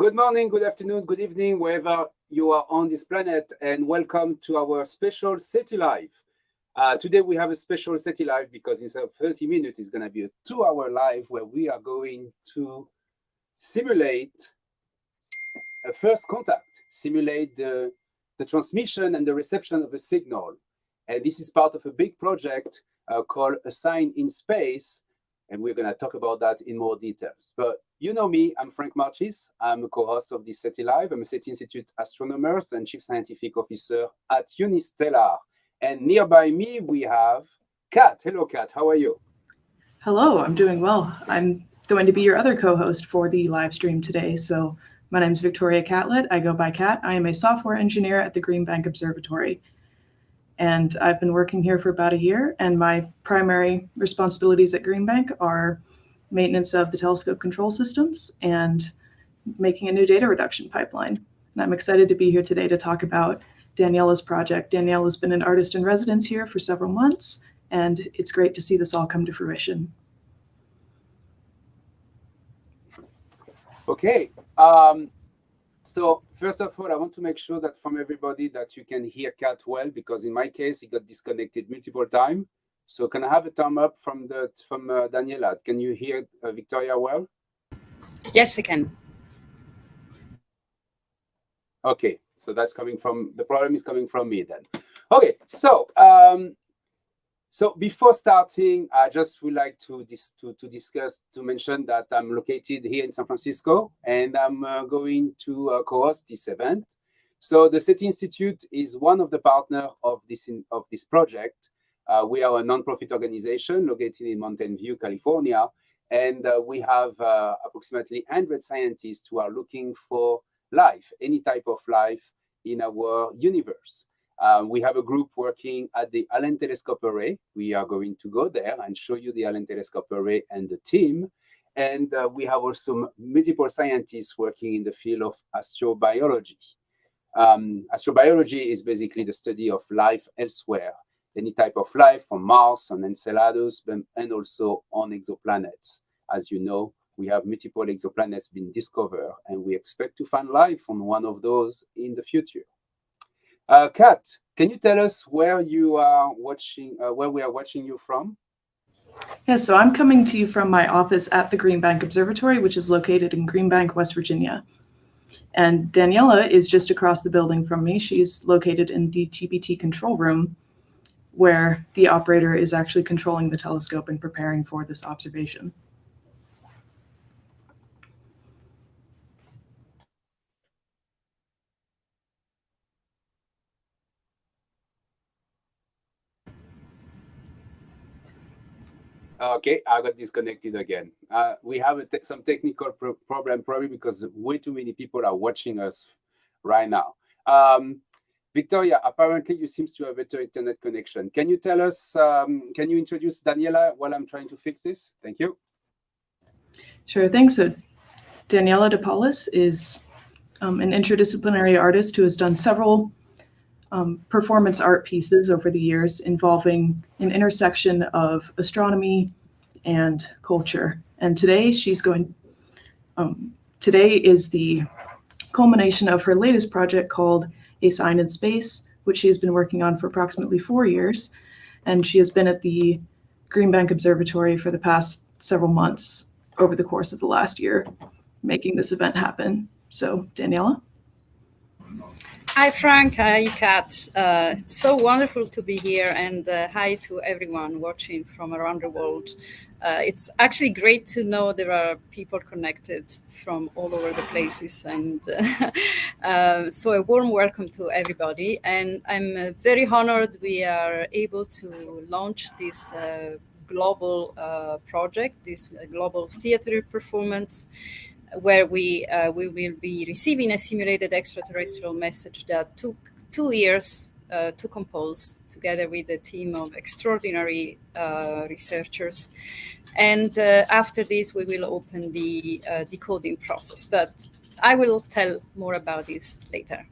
Good morning, good afternoon, good evening, wherever you are on this planet, and welcome to our special SETI Live. Today we have a special SETI Live because instead of 30 minutes, it's going to be a 2-hour live where we are going to simulate a first contact, simulate the transmission and the reception of a signal. And this is part of a big project called A Sign in Space, and we're going to talk about that in more details. But you know me, I'm Franck Marchis. I'm a co-host of this SETI Live. I'm a SETI Institute astronomer and Chief Scientific Officer at Unistellar. And nearby me, we have Kat. Hello, Kat. How are you? Hello, I'm doing well. I'm going to be your other co-host for the live stream today. So my name is Victoria Catlett. I go by Kat. I am a software engineer at the Green Bank Observatory. And I've been working here for about a year, and my primary responsibilities at Green Bank are maintenance of the telescope control systems and making a new data reduction pipeline. And I'm excited to be here today to talk about Daniela's project. Daniela's been an artist in residence here for several months, and it's great to see this all come to fruition. Okay. So first of all, I want to make sure that from everybody that you can hear Kat well, because in my case, it got disconnected multiple times. So can I have a thumb up from Daniela? Can you hear Victoria well? Yes, I can. Okay, so that's coming from, the problem is coming from me then. Okay, so so before starting, I just would like to mention that I'm located here in San Francisco, and I'm going to co-host this event. So the SETI Institute is one of the partners of this project. We are a non-profit organization located in Mountain View, California, and we have approximately 100 scientists who are looking for life, any type of life in our universe. We have a group working at the Allen Telescope Array. We are going to go there and show you the Allen Telescope Array and the team. And we have also multiple scientists working in the field of astrobiology. Astrobiology is basically the study of life elsewhere, any type of life on Mars, on Enceladus, and also on exoplanets. As you know, we have multiple exoplanets being discovered, and we expect to find life on one of those in the future. Kat, can you tell us where you are watching, where we are watching you from? Yes, so I'm coming to you from my office at the Green Bank Observatory, which is located in Green Bank, West Virginia. And Daniela is just across the building from me. She's located in the GPT control room, where the operator is actually controlling the telescope and preparing for this observation. Okay, I got disconnected again. We have some technical problem, probably because way too many people are watching us right now. Victoria, apparently you seem to have a better internet connection. Can you tell us, can you introduce Daniela while I'm trying to fix this? Thank you. Sure thing. So Daniela de Paulis is an interdisciplinary artist who has done several performance art pieces over the years involving an intersection of astronomy and culture. And today today is the culmination of her latest project called A Sign in Space, which she has been working on for approximately 4 years. And she has been at the Green Bank Observatory for the past several months over the course of the last year, making this event happen. So, Daniela? Hi, Frank. Hi, Kat. It's so wonderful to be here, and hi to everyone watching from around the world. It's actually great to know there are people connected from all over the places, and so a warm welcome to everybody. And I'm very honored we are able to launch this global project, this global theater performance, where we will be receiving a simulated extraterrestrial message that took 2 years to compose, together with a team of extraordinary researchers. And after this, we will open the decoding process. But I will tell more about this later.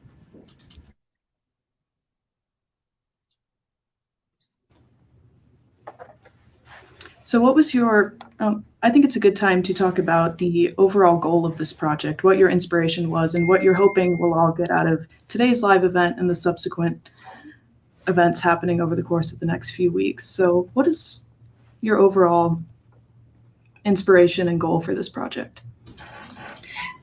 So what was your, I think it's a good time to talk about the overall goal of this project, what your inspiration was, and what you're hoping we'll all get out of today's live event and the subsequent events happening over the course of the next few weeks. So what is your overall inspiration and goal for this project?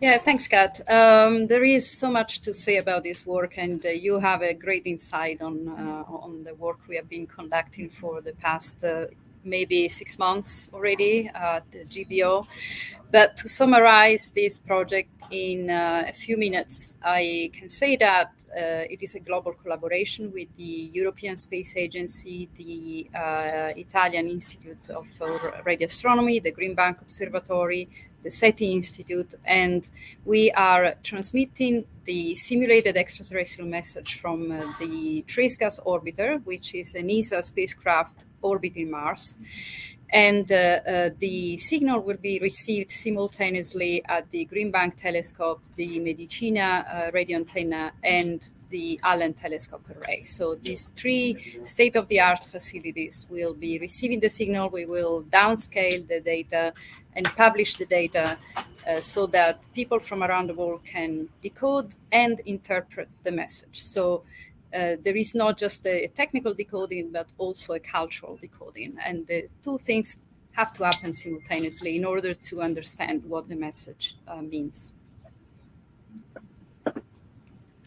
Yeah, thanks, Kat. There is so much to say about this work, and you have a great insight on the work we have been conducting for the past maybe 6 months already at the GBO. But to summarize this project in a few minutes, I can say that it is a global collaboration with the European Space Agency, the Italian Institute of Radio Astronomy, the Green Bank Observatory, the SETI Institute, and we are transmitting the simulated extraterrestrial message from the Trace Gas Orbiter, which is an ESA spacecraft orbiting Mars. And the signal will be received simultaneously at the Green Bank telescope, the Medicina radio antenna, and the Allen telescope array. So these three state-of-the-art facilities will be receiving the signal. We will downscale the data and publish the data so that people from around the world can decode and interpret the message. So there is not just a technical decoding, but also a cultural decoding. And the two things have to happen simultaneously in order to understand what the message means.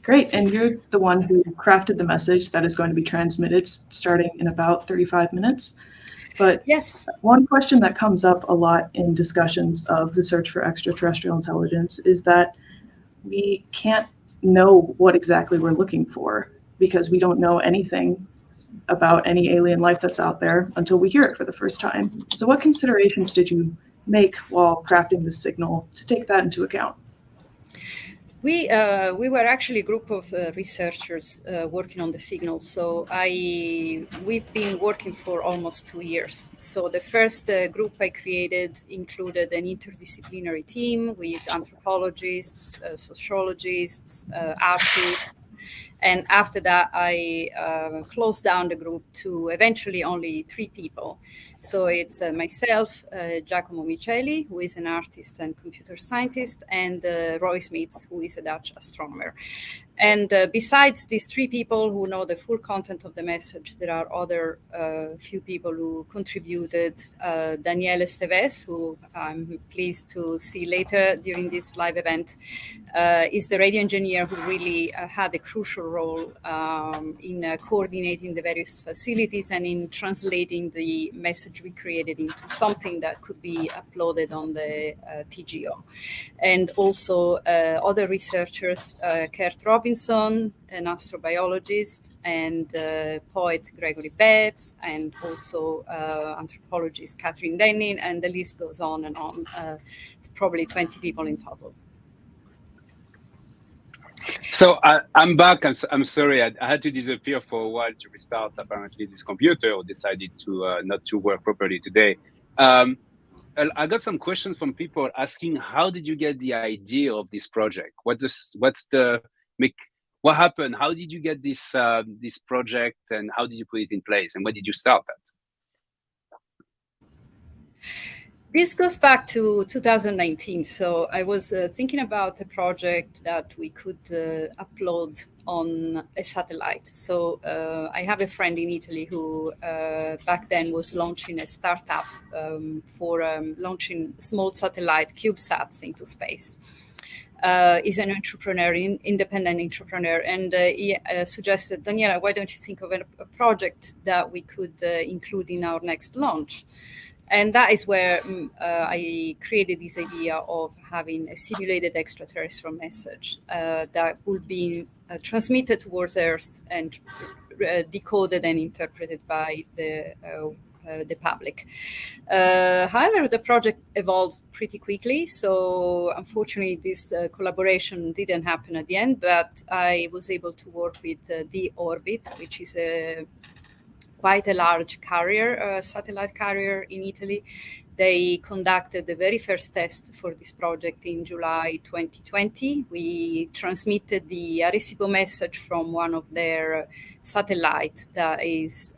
Great. And you're the one who crafted the message that is going to be transmitted starting in about 35 minutes. But yes, one question that comes up a lot in discussions of the search for extraterrestrial intelligence is that we can't know what exactly we're looking for, because we don't know anything about any alien life that's out there until we hear it for the first time. So what considerations did you make while crafting this signal to take that into account? We were actually a group of researchers working on the signal. So we've been working for almost 2 years. So the first group I created included an interdisciplinary team with anthropologists, sociologists, artists. And after that, I closed down the group to eventually only 3 people. So it's myself, Giacomo Miceli, who is an artist and computer scientist, and Roy Smits, who is a Dutch astronomer. And besides these 3 people who know the full content of the message, there are other few people who contributed. Daniela Esteves, who I'm pleased to see later during this live event, is the radio engineer who really had a crucial role in coordinating the various facilities and in translating the message we created into something that could be uploaded on the TGO. And also other researchers, Kurt Robinson, an astrobiologist, and poet Gregory Betts, and also anthropologist Catherine Denning, and the list goes on and on. It's probably 20 people in total. So I'm back. I'm sorry. I had to disappear for a while to restart. Apparently, this computer decided to not to work properly today. I got some questions from people asking, how did you get the idea of this project? What happened? How did you get this project, and how did you put it in place, and when did you start that? This goes back to 2019. So I was thinking about a project that we could upload on a satellite. So I have a friend in Italy who back then was launching a startup for launching small satellite CubeSats into space. Is an entrepreneur, independent entrepreneur, and he suggested, Daniela, why don't you think of a project that we could include in our next launch? And that is where I created this idea of having a simulated extraterrestrial message that would be transmitted towards Earth and decoded and interpreted by the public. However, the project evolved pretty quickly. So unfortunately, this collaboration didn't happen at the end, but I was able to work with the Orbit, which is quite a large carrier, satellite carrier in Italy. They conducted the very first test for this project in July 2020. We transmitted the Arecibo message from one of their satellites that is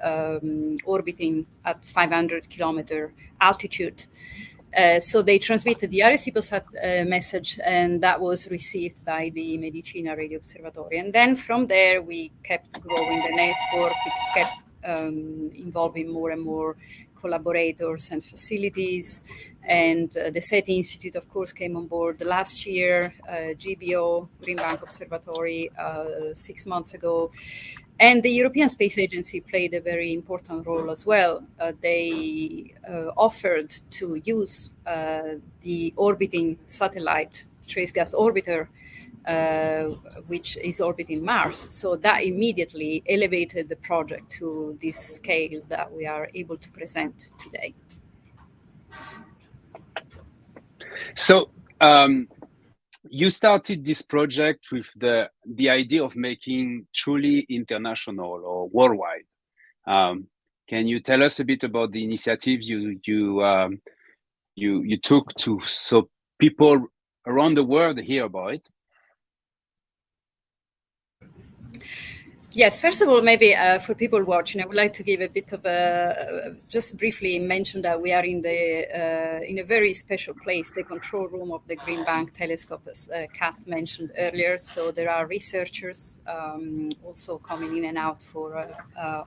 orbiting at 500 kilometer altitude. So they transmitted the Arecibo message, and that was received by the Medicina Radio Observatory. And then from there, we kept growing the network. It kept involving more and more collaborators and facilities. And the SETI Institute, of course, came on board last year, GBO, Green Bank Observatory, 6 months ago. And the European Space Agency played a very important role as well. They offered to use the orbiting satellite, trace gas orbiter, which is orbiting Mars. So that immediately elevated the project to this scale that we are able to present today. So you started this project with the idea of making truly international or worldwide. Can you tell us a bit about the initiative you took so people around the world hear about it? Yes, first of all, maybe for people watching, I would like to give a bit of just briefly mention that we are in a very special place, the control room of the Green Bank telescope, as Kat mentioned earlier. So there are researchers also coming in and out for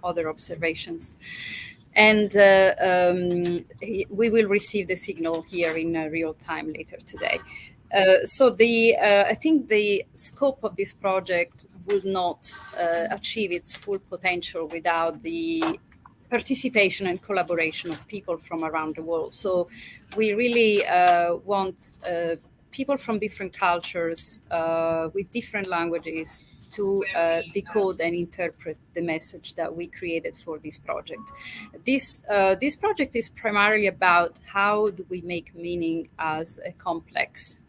other observations. And we will receive the signal here in real time later today. So I think the scope of this project would not achieve its full potential without the participation and collaboration of people from around the world. So we really want people from different cultures with different languages to decode and interpret the message that we created for this project. This project is primarily about how do we make meaning as a complex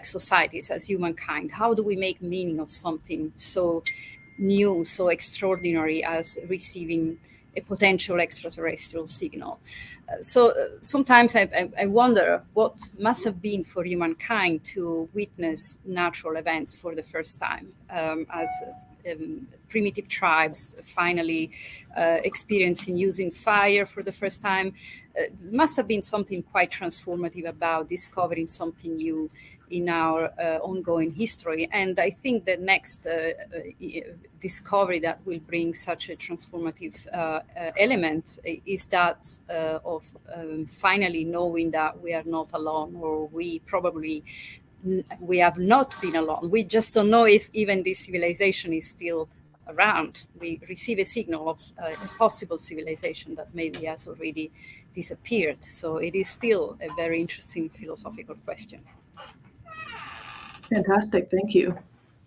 societies, as humankind. How do we make meaning of something so new, so extraordinary as receiving a potential extraterrestrial signal? So sometimes I wonder what must have been for humankind to witness natural events for the first time, as primitive tribes finally experiencing using fire for the first time. Must have been something quite transformative about discovering something new in our ongoing history. And I think the next discovery that will bring such a transformative element is that of finally knowing that we are not alone, or we have not been alone. We just don't know if even this civilization is still around. We receive a signal of a possible civilization that maybe has already disappeared. So it is still a very interesting philosophical question. Fantastic. Thank you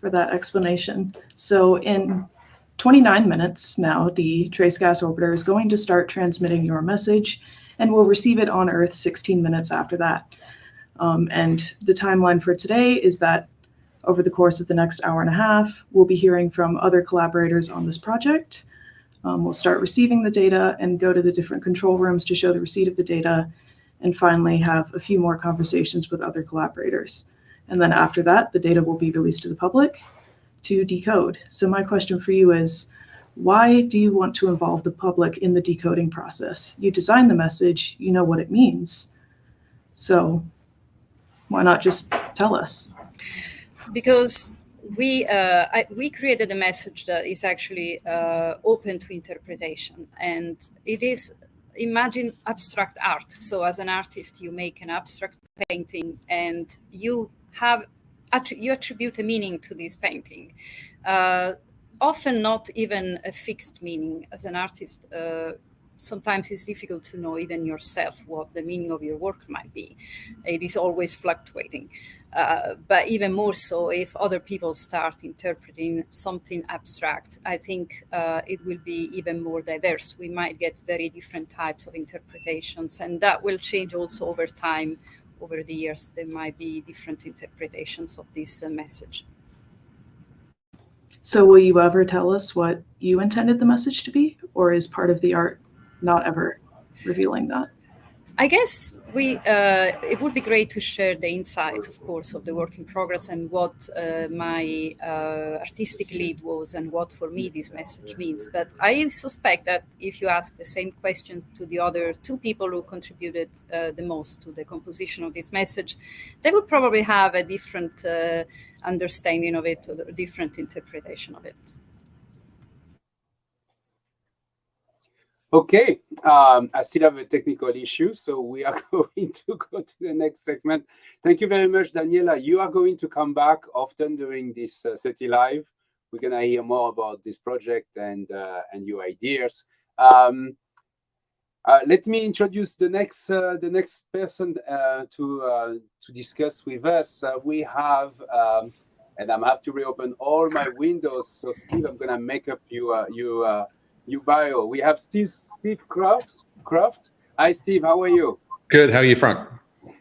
for that explanation. So in 29 minutes now, the Trace Gas Orbiter is going to start transmitting your message, and we'll receive it on Earth 16 minutes after that. And the timeline for today is that over the course of the next hour and a half, we'll be hearing from other collaborators on this project. We'll start receiving the data and go to the different control rooms to show the receipt of the data, and finally have a few more conversations with other collaborators. And then after that, the data will be released to the public to decode. So my question for you is, why do you want to involve the public in the decoding process? You design the message, you know what it means. So why not just tell us? Because we created a message that is actually open to interpretation, and it is, imagine abstract art. So as an artist, you make an abstract painting, and you attribute a meaning to this painting. Often not even a fixed meaning. As an artist, sometimes it's difficult to know even yourself what the meaning of your work might be. It is always fluctuating. But even more so if other people start interpreting something abstract, I think it will be even more diverse. We might get very different types of interpretations, and that will change also over time. Over the years, there might be different interpretations of this message. So will you ever tell us what you intended the message to be, or is part of the art not ever revealing that? I guess it would be great to share the insights, of course, of the work in progress and what my artistic lead was and what for me this message means. But I suspect that if you ask the same question to the other two people who contributed the most to the composition of this message, they would probably have a different understanding of it or a different interpretation of it. Okay, I still have a technical issue, so we are going to go to the next segment. Thank you very much, Daniela. You are going to come back often during this SETI Live. We're going to hear more about this project and your ideas. Let me introduce the next person to discuss with us. We have, and I'm have to reopen all my windows. So Steve, I'm going to make up your bio. We have Steve Croft. Hi, Steve. How are you? Good. How are you, Franck?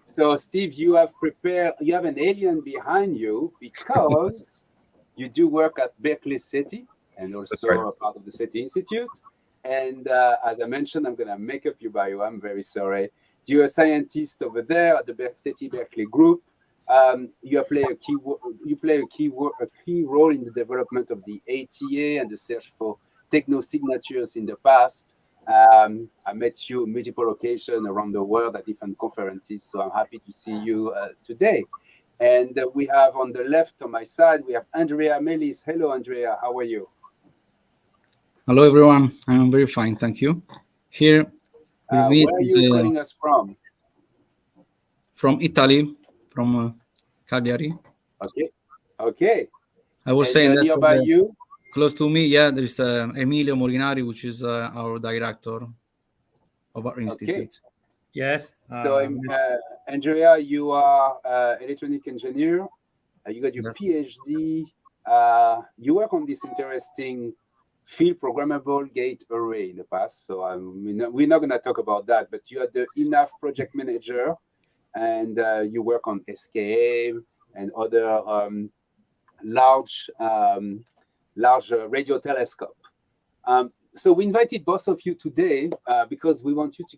So, Steve, you have an alien behind you because you do work at Berkeley SETI and also a part of the SETI Institute. And as I mentioned, I'm going to make up your bio. I'm very sorry. You're a scientist over there at the SETI Berkeley group. You play a key role in the development of the ATA and the search for technosignatures in the past. I met you on multiple occasions around the world at different conferences, so I'm happy to see you today. And we have on the left, on my side, we have Andrea Melis. Hello, Andrea. How are you? Hello, everyone. I'm very fine, thank you. Here, where are you calling us from? From Italy, from Cagliari. Okay. I was saying that nearby you? Close to me, yeah, there is Emilio Molinari, which is our director of our institute. Yes. So, Andrea, you are electronic engineer. You got your PhD. You work on this interesting field programmable gate array in the past. So we're not going to talk about that, but you are the ENAF project manager, and you work on SKA and other large radio telescope. So we invited both of you today because we want you to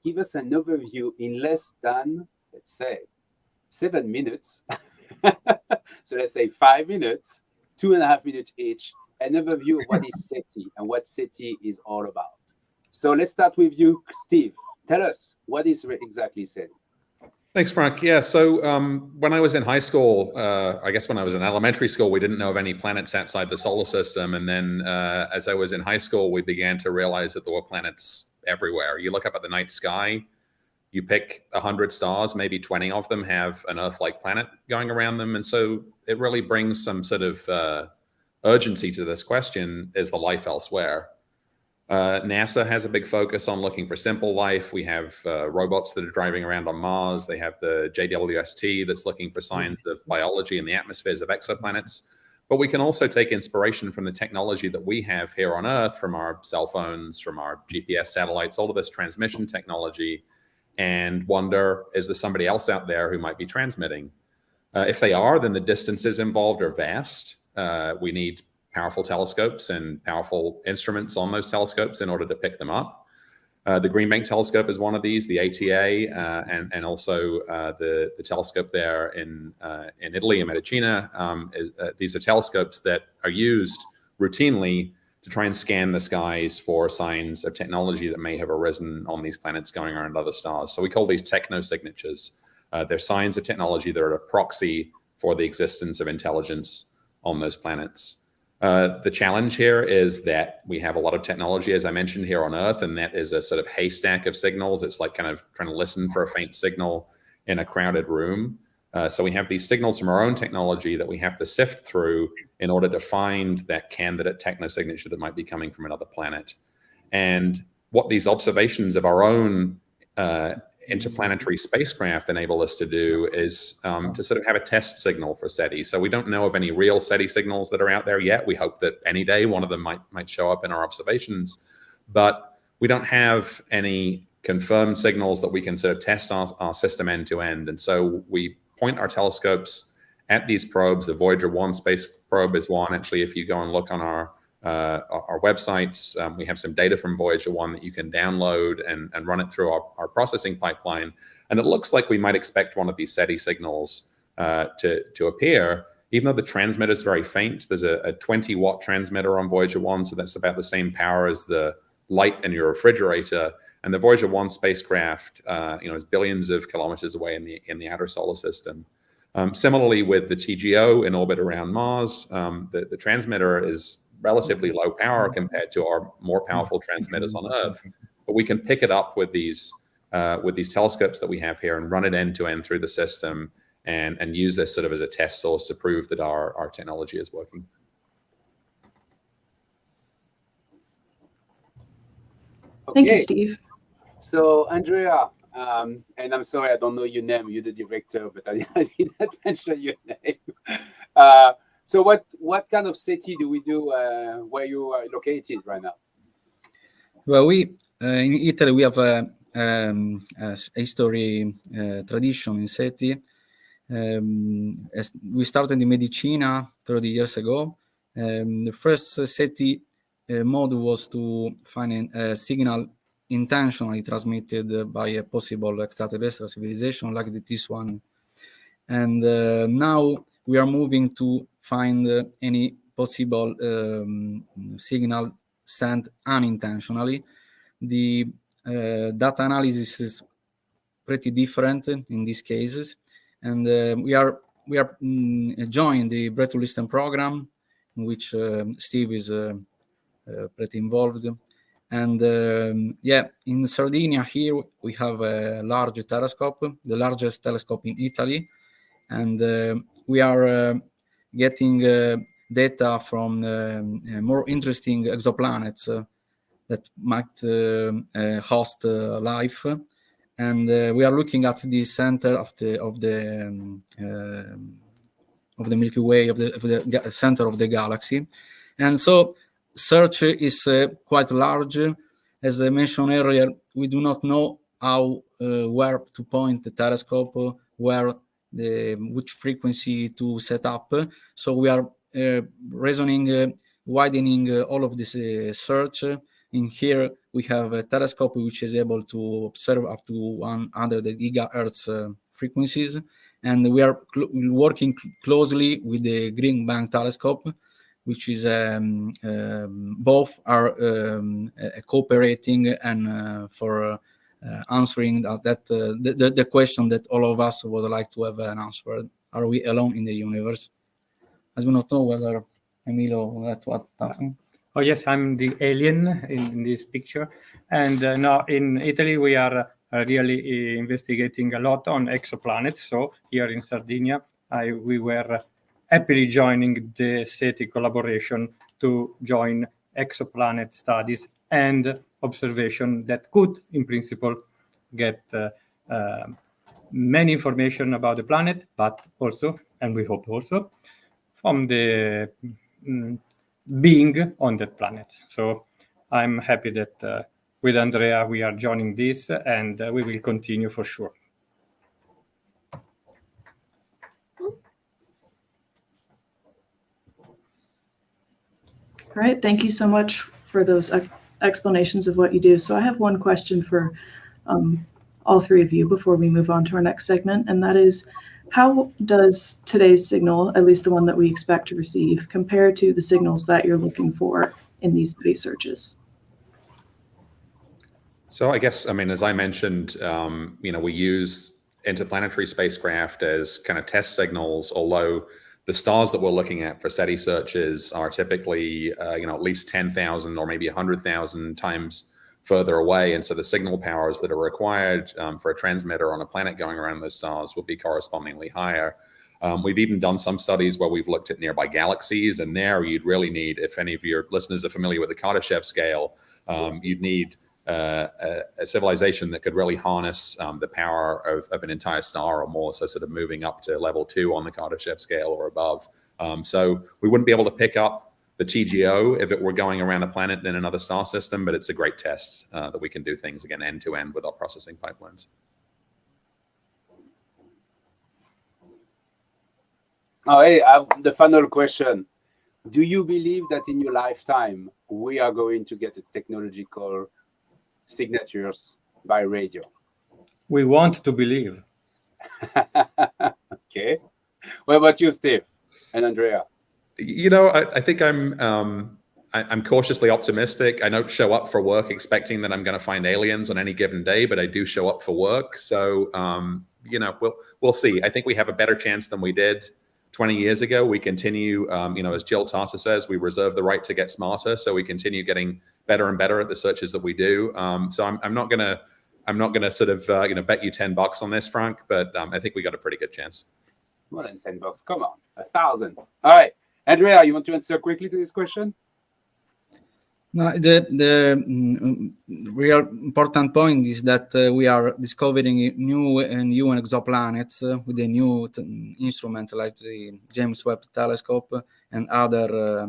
give us an overview in less than, let's say, 7 minutes. So let's say 5 minutes, 2.5 minutes each, an overview of what is SETI and what SETI is all about. So let's start with you, Steve. Tell us, what is exactly SETI? Thanks, Franck. Yeah, so when I was in high school, I guess when I was in elementary school, we didn't know of any planets outside the solar system. And then as I was in high school, we began to realize that there were planets everywhere. You look up at the night sky, you pick 100 stars, maybe 20 of them have an Earth-like planet going around them. And so it really brings some sort of urgency to this question, is the life elsewhere? NASA has a big focus on looking for simple life. We have robots that are driving around on Mars. They have the JWST that's looking for signs of biology in the atmospheres of exoplanets. But we can also take inspiration from the technology that we have here on Earth, from our cell phones, from our GPS satellites, all of this transmission technology, and wonder, is there somebody else out there who might be transmitting? If they are, then the distances involved are vast. We need powerful telescopes and powerful instruments on those telescopes in order to pick them up. The Green Bank telescope is one of these, the ATA, and also the telescope there in Italy, in Medicina. These are telescopes that are used routinely to try and scan the skies for signs of technology that may have arisen on these planets going around other stars. So we call these technosignatures. They're signs of technology that are a proxy for the existence of intelligence on those planets. The challenge here is that we have a lot of technology, as I mentioned, here on Earth, and that is a sort of haystack of signals. It's like kind of trying to listen for a faint signal in a crowded room. So we have these signals from our own technology that we have to sift through in order to find that candidate technosignature that might be coming from another planet. And what these observations of our own interplanetary spacecraft enable us to do is to sort of have a test signal for SETI. So we don't know of any real SETI signals that are out there yet. We hope that any day one of them might show up in our observations, but we don't have any confirmed signals that we can sort of test our system end to end. And so we point our telescopes at these probes. The Voyager 1 space probe is one. Actually, if you go and look on our our websites. We have some data from Voyager 1 that you can download and run it through our processing pipeline. And it looks like we might expect one of these SETI signals to appear, even though the transmitter is very faint. There's a 20-watt transmitter on Voyager 1, so that's about the same power as the light in your refrigerator. And the Voyager 1 spacecraft, is billions of kilometers away in the outer solar system. Similarly, with the TGO in orbit around Mars, the transmitter is relatively low power compared to our more powerful transmitters on Earth, but we can pick it up with these telescopes that we have here and run it end to end through the system and use this sort of as a test source to prove that our technology is working. Thank you, Steve. So Andrea, and I'm sorry, I don't know your name. You're the director, but I did not mention your name. So what kind of SETI do we do where you are located right now? Well, we in Italy we have a history tradition in SETI. As we started in Medicina 30 years ago. The first SETI mode was to find a signal intentionally transmitted by a possible extraterrestrial civilization like this one. And now we are moving to find any possible signal sent unintentionally. The data analysis is pretty different in these cases, and we are joined the Breakthrough Listen program, in which Steve is pretty involved. And in Sardinia here we have a large telescope, the largest telescope in Italy, and we are getting data from more interesting exoplanets that might host life. And we are looking at the center of the Milky Way, of the center of the galaxy, and so search is quite large. As I mentioned earlier, we do not know how where to point the telescope, which frequency to set up. So we are widening all of this search. In here, we have a telescope which is able to observe up to 100 gigahertz frequencies, and we are working closely with the Green Bank telescope, which is both are cooperating and for answering the question that all of us would like to have an answer. Are we alone in the universe? I do not know whether Emilio that's what happened. Oh yes, I'm the alien in this picture, and now in Italy we are really investigating a lot on exoplanets. So here in Sardinia, we were happily joining the SETI collaboration to join exoplanet studies and observation that could, in principle, get many information about the planet, but also, and we hope also, from the being on that planet. So I'm happy that with Andrea we are joining this, and we will continue for sure. All right, thank you so much for those explanations of what you do. So I have one question for all three of you before we move on to our next segment, and that is, how does today's signal, at least the one that we expect to receive, compare to the signals that you're looking for in these space searches? So I guess, as I mentioned, we use interplanetary spacecraft as kind of test signals, although the stars that we're looking at for SETI searches are typically, at least 10,000 or maybe 100,000 times further away. And so the signal powers that are required for a transmitter on a planet going around those stars will be correspondingly higher. We've even done some studies where we've looked at nearby galaxies, and there you'd really need, if any of your listeners are familiar with the Kardashev scale, you'd need a civilization that could really harness the power of an entire star or more, so sort of moving up to level 2 on the Kardashev scale or above. So we wouldn't be able to pick up the TGO if it were going around a planet in another star system, but it's a great test that we can do things, again, end to end with our processing pipelines. Oh, hey, I have the final question. do you believe that in your lifetime we are going to get a technological signatures by radio? We want to believe. Okay. What about you, Steve and Andrea? You know, I think I'm cautiously optimistic. I don't show up for work expecting that I'm going to find aliens on any given day, but I do show up for work. So, you know, we'll see. I think we have a better chance than we did 20 years ago. We continue, you know, as Jill Tarter says, we reserve the right to get smarter. So we continue getting better and better at the searches that we do. So I'm not gonna sort of you know, bet you $10 on this, Franck, but I think we got a pretty good chance. More than $10. Come on, 1,000. All right, Andrea, you want to answer quickly to this question? No, the real important point is that we are discovering new and new exoplanets with the new instruments like the James Webb Telescope and other.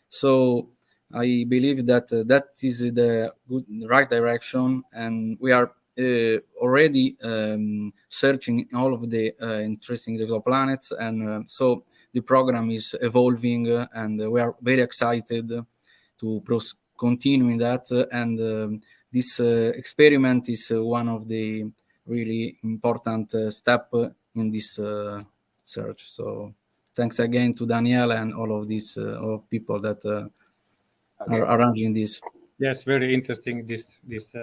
So I believe that that is the right direction, and we are already searching all of the interesting exoplanets, and so the program is evolving, and we are very excited to continuing that, and this experiment is one of the really important step in this search. So thanks again to Daniela and all of these people that are arranging this. Yes, very interesting, this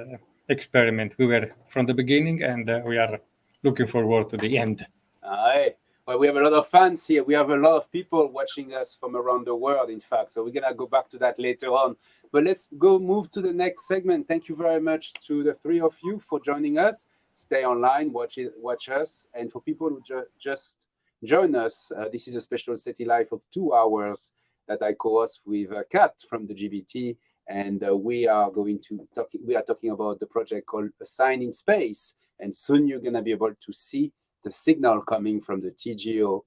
experiment. We were from the beginning, and we are looking forward to the end. Aye. Well, we have a lot of fans here. We have a lot of people watching us from around the world, in fact. So we're going to go back to that later on. But let's move to the next segment. Thank you very much to the three of you for joining us. Stay online, watch us. And for people who just join us, this is a special SETI Live of 2 hours that I co-host with Kat from the GBT. And we are talking about the project called A Sign in Space. And soon you're going to be able to see the signal coming from the TGO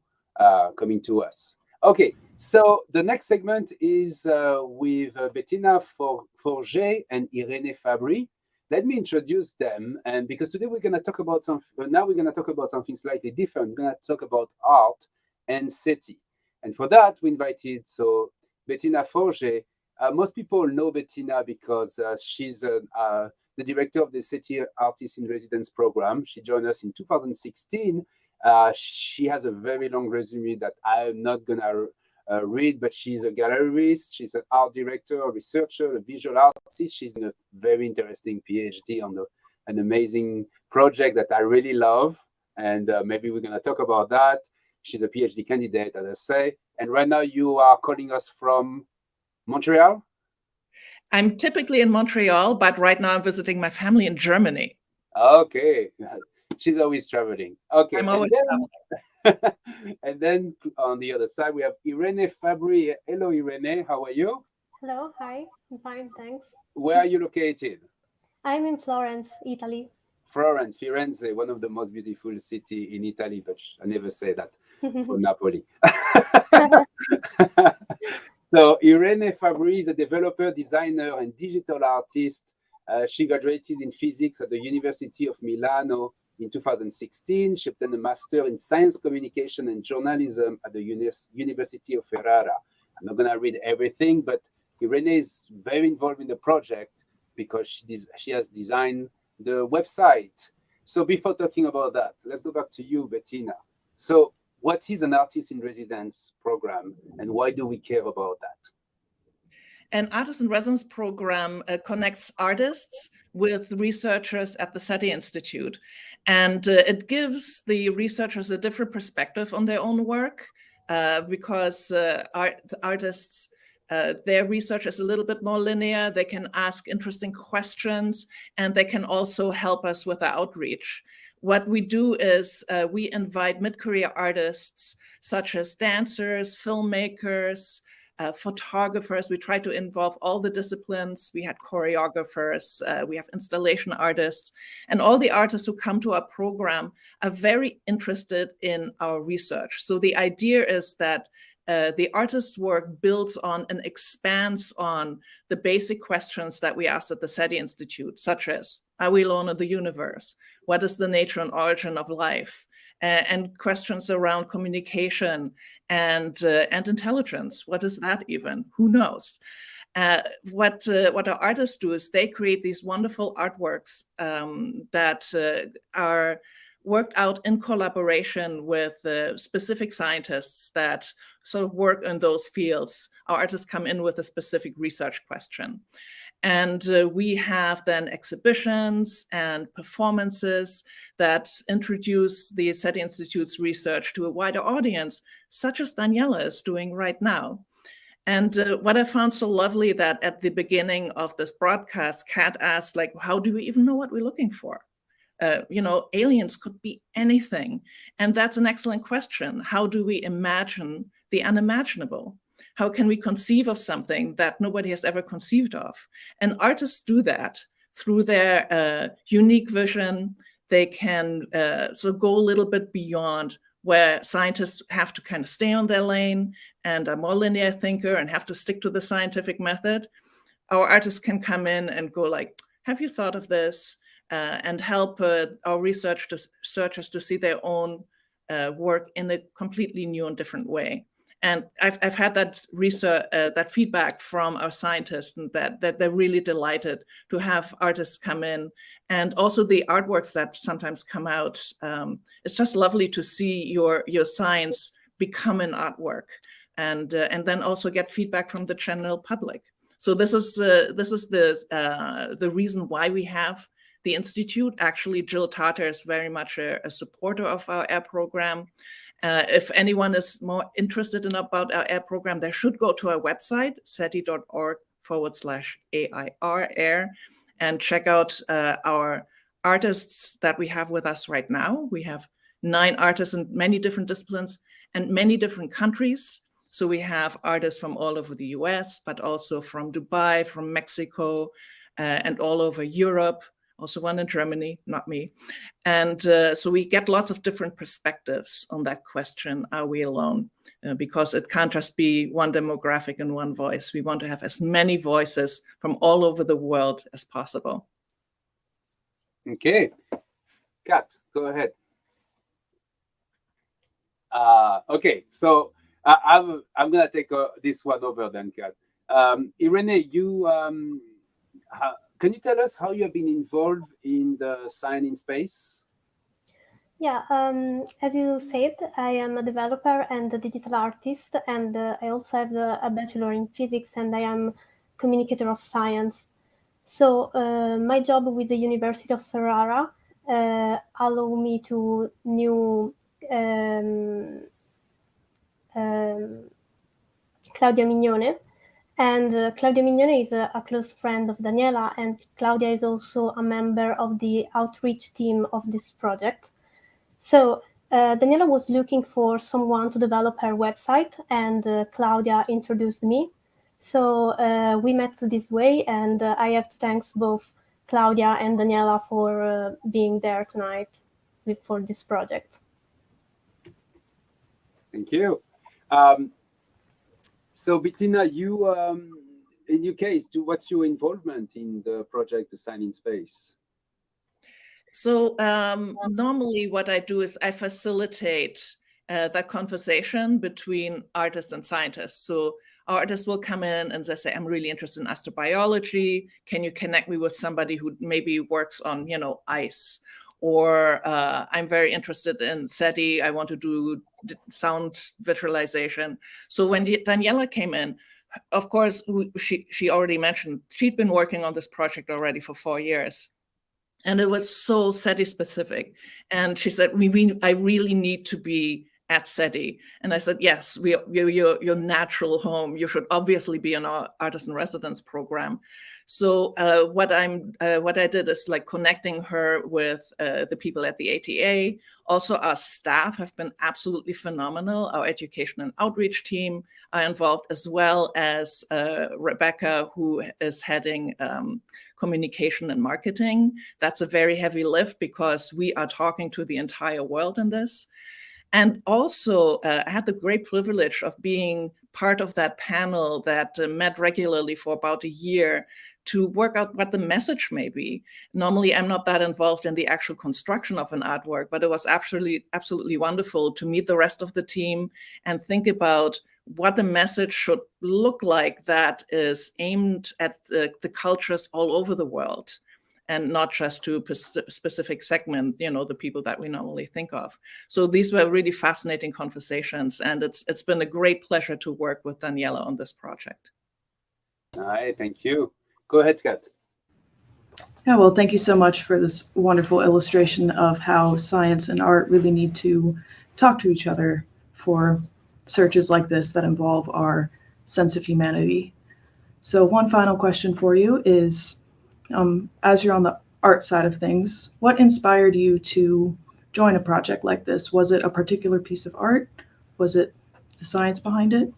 coming to us. Okay, so the next segment is with Bettina Forget and Irene Fabry. Let me introduce them, and because today we're going to talk about something slightly different. We're going to talk about art and SETI, and for that we invited Bettina Forget. Most people know Bettina because she's the director of the SETI Artist in Residence program. She joined us in 2016. She has a very long resume that I'm not going to read, but she's a gallerist, she's an art director, a researcher, a visual artist. She's in a very interesting PhD on an amazing project that I really love. And maybe we're going to talk about that. She's a PhD candidate, as I say. And right now you are calling us from Montreal? I'm typically in Montreal, but right now I'm visiting my family in Germany. Okay. She's always traveling. Okay. I'm always traveling. And then on the other side, we have Irene Fabry. Hello, Irene. How are you? Hello. Hi. I'm fine. Thanks. Where are you located? I'm in Florence, Italy. Florence, Firenze, one of the most beautiful cities in Italy, but I never say that for Napoli. So Irene Fabry is a developer, designer, and digital artist. She graduated in physics at the University of Milano in 2016. She obtained a master in science communication and journalism at the University of Ferrara. I'm not going to read everything, but Irene is very involved in the project because she has designed the website. So before talking about that, let's go back to you, Bettina. So what is an artist in residence program, and why do we care about that? An artist in residence program connects artists with researchers at the SETI Institute. And it gives the researchers a different perspective on their own work because artists, their research is a little bit more linear. They can ask interesting questions, and they can also help us with the outreach. What we do is we invite mid-career artists such as dancers, filmmakers, photographers. We try to involve all the disciplines. We had choreographers, we have installation artists, and all the artists who come to our program are very interested in our research. So the idea is that the artist's work builds on and expands on the basic questions that we asked at the SETI Institute, such as, are we alone in the universe? What is the nature and origin of life? and questions around communication and intelligence. What is that even? Who knows? What our artists do is they create these wonderful artworks that are worked out in collaboration with specific scientists that sort of work in those fields. Our artists come in with a specific research question. And we have then exhibitions and performances that introduce the SETI Institute's research to a wider audience, such as Daniela is doing right now. And what I found so lovely that at the beginning of this broadcast, Kat asked, like, how do we even know what we're looking for? Aliens could be anything. And that's an excellent question. How do we imagine the unimaginable? How can we conceive of something that nobody has ever conceived of? And artists do that through their unique vision. They can sort of go a little bit beyond where scientists have to kind of stay on their lane and are more linear thinker and have to stick to the scientific method. Our artists can come in and go like, have you thought of this? And help our researchers to see their own work in a completely new and different way. And I've had that research, that feedback from our scientists, and that they're really delighted to have artists come in, and also the artworks that sometimes come out. It's just lovely to see your science become an artwork, and then also get feedback from the general public. So this is the reason why we have the Institute. Actually, Jill Tarter is very much a supporter of our AIR program. If anyone is more interested about our AIR program, they should go to our website, seti.org/AIR, and check out our artists that we have with us right now. We have 9 artists in many different disciplines and many different countries. So we have artists from all over the US, but also from Dubai, from Mexico, and all over Europe. Also one in Germany, not me. And so we get lots of different perspectives on that question, are we alone? Because it can't just be one demographic and one voice. We want to have as many voices from all over the world as possible. Okay. Kat, go ahead. Okay, so I'm going to take this one over then, Kat. Irene, you... can you tell us how you have been involved in the Science in Space? Yeah, as you said, I am a developer and a digital artist, and I also have a bachelor in physics, and I am communicator of science. So my job with the University of Ferrara allow me to know Claudia Mignone. And Claudia Mignone is a close friend of Daniela, and Claudia is also a member of the outreach team of this project. So Daniela was looking for someone to develop her website, and Claudia introduced me. So we met this way, and I have to thank both Claudia and Daniela for being there tonight for this project. Thank you. So Bettina, you, in your case, what's your involvement in the project, the Science in Space? So normally what I do is I facilitate that conversation between artists and scientists. So artists will come in and they say, I'm really interested in astrobiology. Can you connect me with somebody who maybe works on, ice? Or I'm very interested in SETI. I want to do sound visualization. So when Daniela came in, of course, she already mentioned she'd been working on this project already for 4 years. And it was so SETI specific. And she said, I really need to be at SETI. And I said, yes, your natural home. You should obviously be in our artist in residence program. So what I did is like connecting her with the people at the ATA. Also, our staff have been absolutely phenomenal. Our education and outreach team are involved, as well as Rebecca, who is heading communication and marketing. That's a very heavy lift because we are talking to the entire world in this. And also, I had the great privilege of being part of that panel that met regularly for about a year to work out what the message may be. Normally, I'm not that involved in the actual construction of an artwork, but it was absolutely wonderful to meet the rest of the team and think about what the message should look like that is aimed at the cultures all over the world, and not just to a specific segment, the people that we normally think of. So these were really fascinating conversations, and it's been a great pleasure to work with Daniela on this project. All right, thank you. Go ahead, Kat. Yeah, well, thank you so much for this wonderful illustration of how science and art really need to talk to each other for searches like this that involve our sense of humanity. So one final question for you is, as you're on the art side of things, what inspired you to join a project like this? Was it a particular piece of art? Was it the science behind it?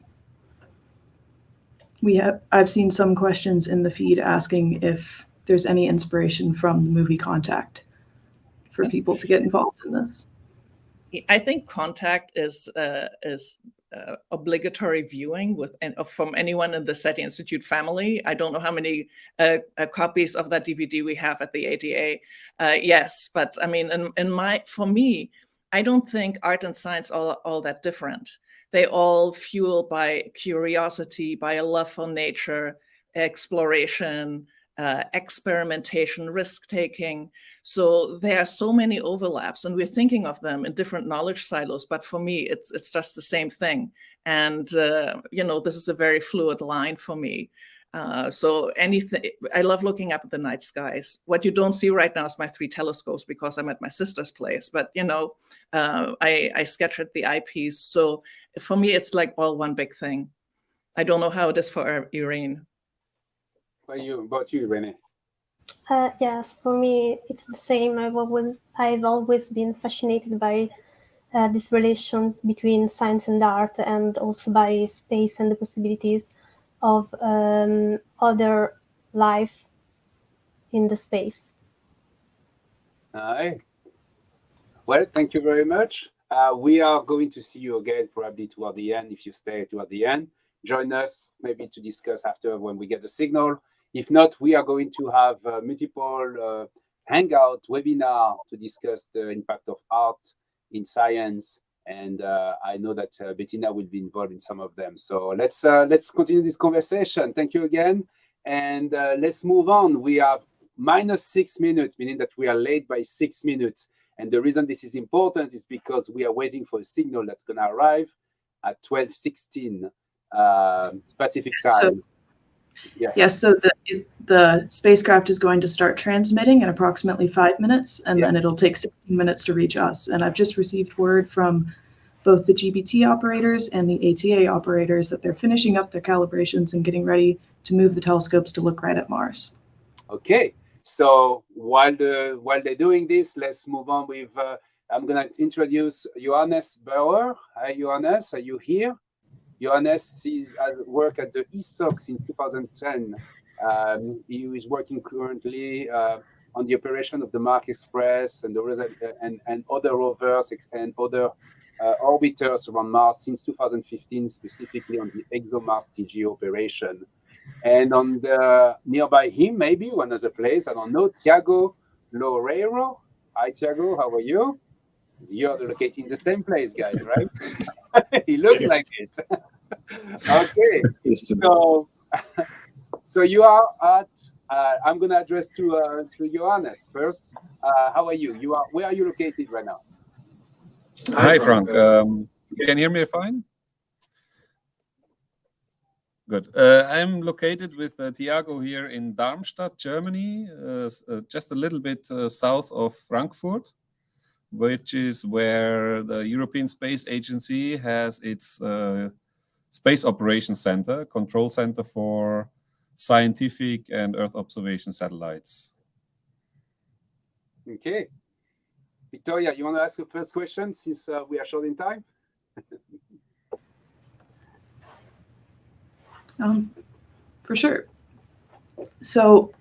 I've seen some questions in the feed asking if there's any inspiration from the movie Contact for people to get involved in this. I think Contact is obligatory viewing from anyone in the SETI Institute family. I don't know how many copies of that DVD we have at the ADA. Yes, but I mean, for me, I don't think art and science are all that different. They all fueled by curiosity, by a love for nature, exploration, experimentation, risk-taking. So there are so many overlaps, and we're thinking of them in different knowledge silos. But for me, it's just the same thing. And, this is a very fluid line for me. So I love looking up at the night skies. What you don't see right now is my 3 telescopes because I'm at my sister's place. But, I sketch at the eyepiece. So for me, it's like all one big thing. I don't know how it is for Irene. What about you, Renee? Yes, for me, it's the same. I've always been fascinated by this relation between science and art, and also by space and the possibilities of other life in the space. Hi. Well, thank you very much. We are going to see you again probably toward the end. If you stay toward the end, join us maybe to discuss after when we get the signal. If not, we are going to have multiple hangout webinar to discuss the impact of art in science. And I know that Bettina will be involved in some of them. So let's continue this conversation. Thank you again. And let's move on. We have -6 minutes, meaning that we are late by 6 minutes. And the reason this is important is because we are waiting for a signal that's going to arrive at 12:16 Pacific time. Yes, so the spacecraft is going to start transmitting in approximately 5 minutes, and then it'll take 16 minutes to reach us. And I've just received word from both the GBT operators and the ATA operators that they're finishing up their calibrations and getting ready to move the telescopes to look right at Mars. Okay, so while they're doing this, let's move on with, I'm going to introduce Johannes Bauer. Hi, Johannes, are you here? Johannes has worked at the ESOC since 2010. He is working currently on the operation of the Mark Express and other rovers and other orbiters around Mars since 2015, specifically on the ExoMars TG operation. And on the nearby him, maybe one other place, I don't know, Tiago Loureiro. Hi, Tiago, how are you? You're located in the same place, guys, right? He looks like it. Okay, so you are at. I'm going to address to Johannes first. How are you? Where are you located right now? Hi, Franck. You can hear me fine? Good. I'm located with Tiago here in Darmstadt, Germany, just a little bit south of Frankfurt, which is where the European Space Agency has its Space Operations Center, control center for scientific and Earth observation satellites. Okay. Victoria, you want to ask the first question since we are short in time? For sure. So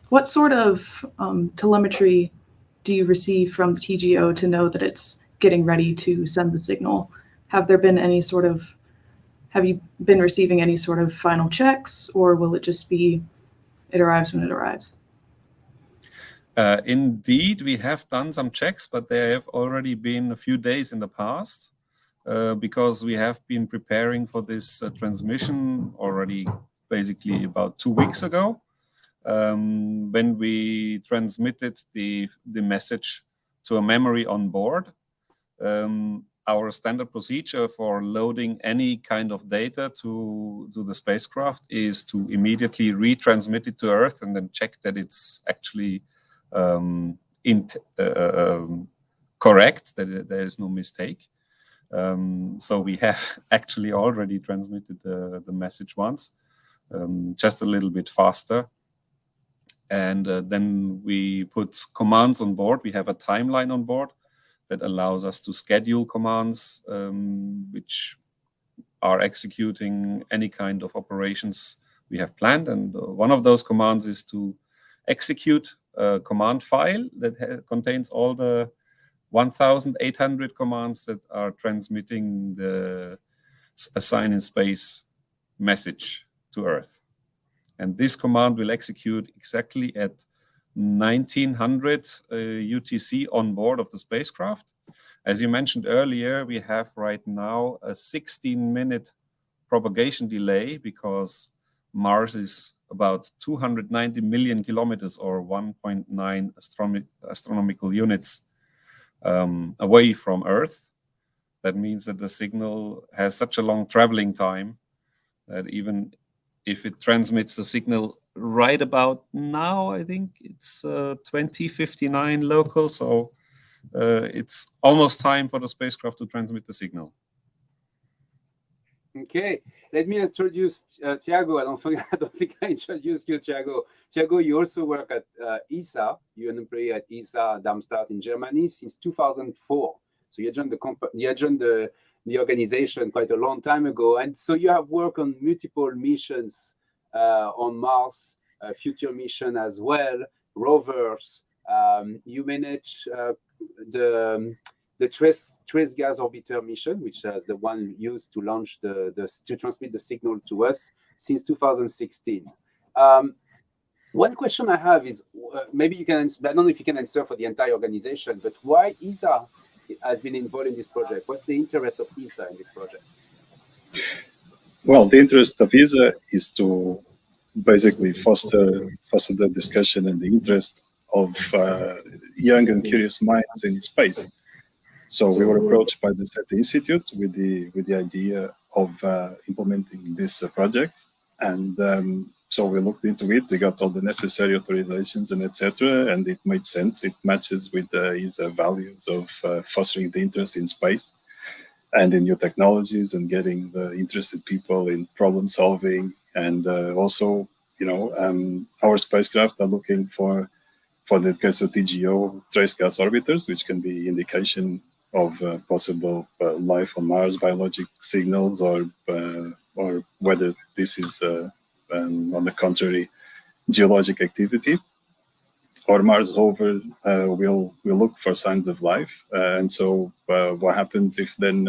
what sort of telemetry do you receive from the TGO to know that it's getting ready to send the signal? Have there been any sort of have you been receiving any sort of final checks, or will it just be it arrives when it arrives? Indeed, we have done some checks, but they have already been a few days in the past because we have been preparing for this transmission already basically about 2 weeks ago when we transmitted the message to a memory on board. Our standard procedure for loading any kind of data to the spacecraft is to immediately retransmit it to Earth and then check that it's actually correct, that there is no mistake. So we have actually already transmitted the message once, just a little bit faster. And then we put commands on board. We have a timeline on board that allows us to schedule commands which are executing any kind of operations we have planned. And one of those commands is to execute a command file that contains all the 1,800 commands that are transmitting the assign in space message to Earth. And this command will execute exactly at 1900 UTC on board of the spacecraft. As you mentioned earlier, we have right now a 16-minute propagation delay because Mars is about 290 million kilometers or 1.9 astronomical units away from Earth. That means that the signal has such a long traveling time that even if it transmits the signal right about now, I think it's 2059 local, so it's almost time for the spacecraft to transmit the signal. Okay, let me introduce Tiago. I don't think I introduced you, Tiago. Tiago, you also work at ESA. You're an employee at ESA Darmstadt in Germany since 2004. So you joined the organization quite a long time ago, and so you have worked on multiple missions on Mars, future mission as well, rovers. You manage the trace gas orbiter mission, which is the one used to launch to transmit the signal to us since 2016. One question I have is maybe you can answer, I don't know if you can answer for the entire organization, but why ESA has been involved in this project? What's the interest of ESA in this project? Well, the interest of ESA is to basically foster the discussion and the interest of young and curious minds in space. So we were approached by the SETI Institute with the idea of implementing this project, and so we looked into it. We got all the necessary authorizations and etc., and it made sense. It matches with the ESA values of fostering the interest in space and in new technologies and getting the interested people in problem solving. And also, you know, our spacecraft are looking for the case of TGO trace gas orbiters, which can be indication of possible life on Mars, biologic signals, or whether this is, on the contrary, geologic activity. Our Mars rover will look for signs of life. And so what happens if then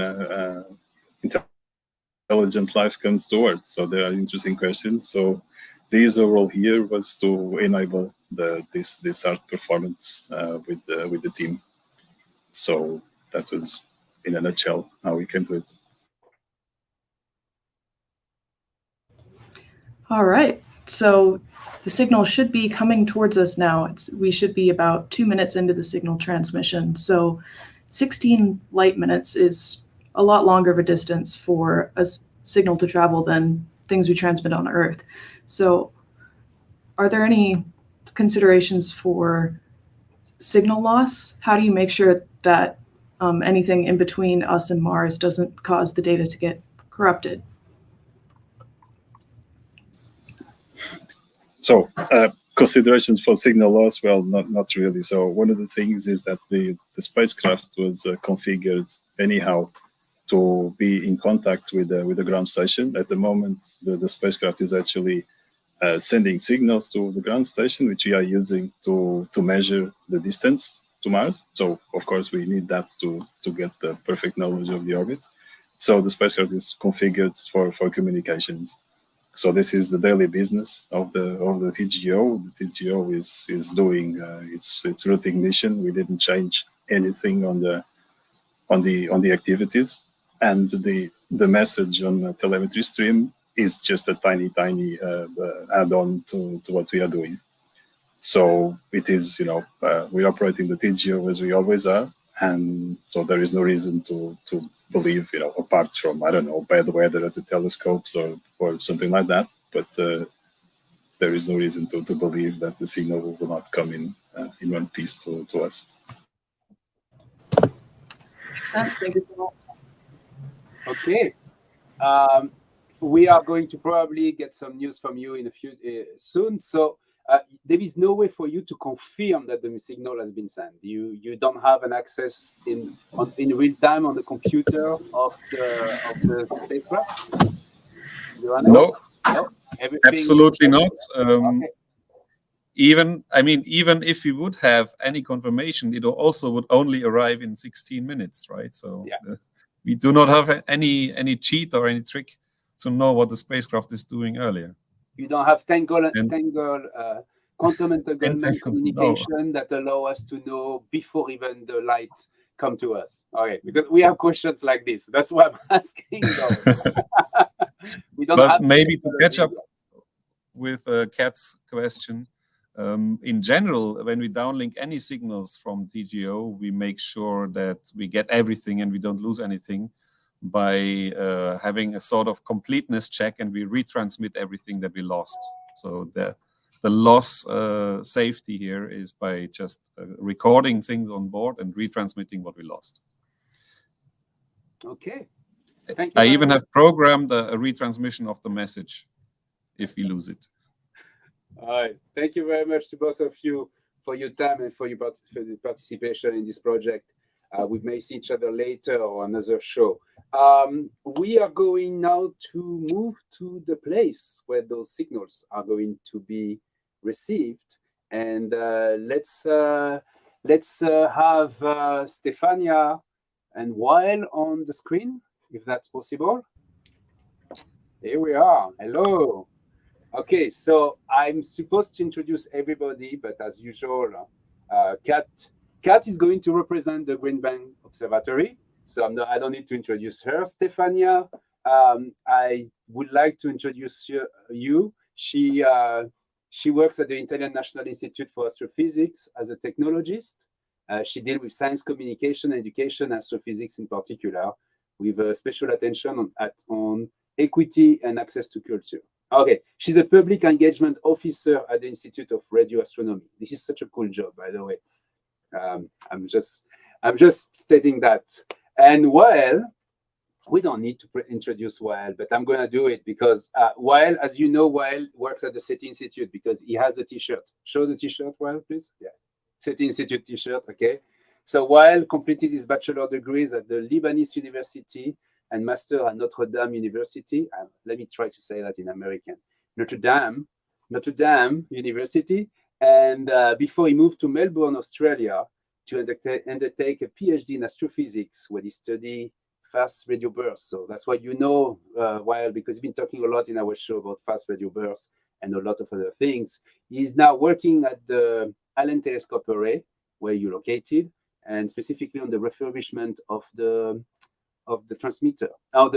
intelligent life comes towards? So there are interesting questions. So the ESA role here was to enable this art performance with the team. So that was, in a nutshell, how we came to it. All right. So the signal should be coming towards us now. We should be about 2 minutes into the signal transmission. So 16 light minutes is a lot longer of a distance for a signal to travel than things we transmit on Earth. So are there any considerations for signal loss? How do you make sure that anything in between us and Mars doesn't cause the data to get corrupted? So considerations for signal loss, well, not really. So one of the things is that the spacecraft was configured anyhow to be in contact with the ground station. At the moment, the spacecraft is actually sending signals to the ground station, which we are using to measure the distance to Mars. So of course we need that to get the perfect knowledge of the orbit. So the spacecraft is configured for communications. So this is the daily business of the TGO. The TGO is doing its routine mission. We didn't change anything on the activities, and the message on the telemetry stream is just a tiny add-on to what we are doing. So it is, we're operating the TGO as we always are, and so there is no reason to believe, apart from, I don't know, bad weather at the telescopes or something like that, but there is no reason to believe that the signal will not come in one piece to us. Makes sense. Thank you so much. Okay. We are going to probably get some news from you in a few soon. So there is no way for you to confirm that the signal has been sent. You don't have an access in real time on the computer of the spacecraft. No, Everything absolutely not. Okay. Even if we would have any confirmation, it also would only arrive in 16 minutes, right? So we do not have any cheat or any trick to know what the spacecraft is doing earlier. You don't have quantum entanglement communication that allow us to know before even the light come to us. Okay, because we have questions like this. That's why I'm asking. We don't have maybe to catch up with Kat's question, in general, when we downlink any signals from TGO, we make sure that we get everything and we don't lose anything by having a sort of completeness check, and we retransmit everything that we lost. So the loss safety here is by just recording things on board and retransmitting what we lost. Okay. Thank you. I even have programmed a retransmission of the message if we lose it. All right. Thank you very much to both of you for your time and for the participation in this project. We may see each other later or another show. We are going now to move to the place where those signals are going to be received, and let's have Stefania and Wael on the screen, if that's possible. Here we are. Hello. Okay, so I'm supposed to introduce everybody, but as usual, Kat is going to represent the Green Bank Observatory, so I don't need to introduce her. Stefania, I would like to introduce you. She works at the Italian National Institute for Astrophysics as a technologist. She deals with science communication, education, astrophysics in particular, with a special attention on equity and access to culture. Okay, she's a public engagement officer at the Institute of Radio Astronomy. This is such a cool job, by the way. I'm just stating that. And Wael, we don't need to introduce Wael, but I'm going to do it because Wael, as you know, Wael works at the SETI Institute because he has a T-shirt. Show the T-shirt, Wael, please. Yeah, SETI Institute T-shirt. Okay. So Wael completed his bachelor degrees at the Lebanese University and master at Notre Dame University. Let me try to say that in American. Notre Dame University. And before he moved to Melbourne, Australia, to undertake a PhD in astrophysics, where he studied fast radio bursts. So that's why you know Wael, because he's been talking a lot in our show about fast radio bursts and a lot of other things. He's now working at the Allen Telescope Array, where you're located, and specifically on the refurbishment of the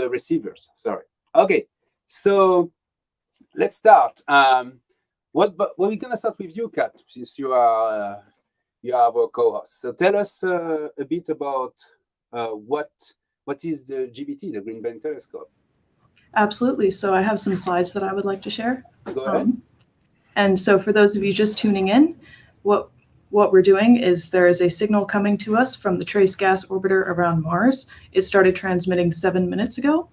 receivers. Sorry. Okay, so let's start. We're gonna start with you, Kat, since you are our co-host. So tell us a bit about what is the GBT, the Green Bank Telescope. Absolutely. So I have some slides that I would like to share. Go ahead. And so for those of you just tuning in, what we're doing is there is a signal coming to us from the trace gas orbiter around Mars. It started transmitting 7 minutes ago,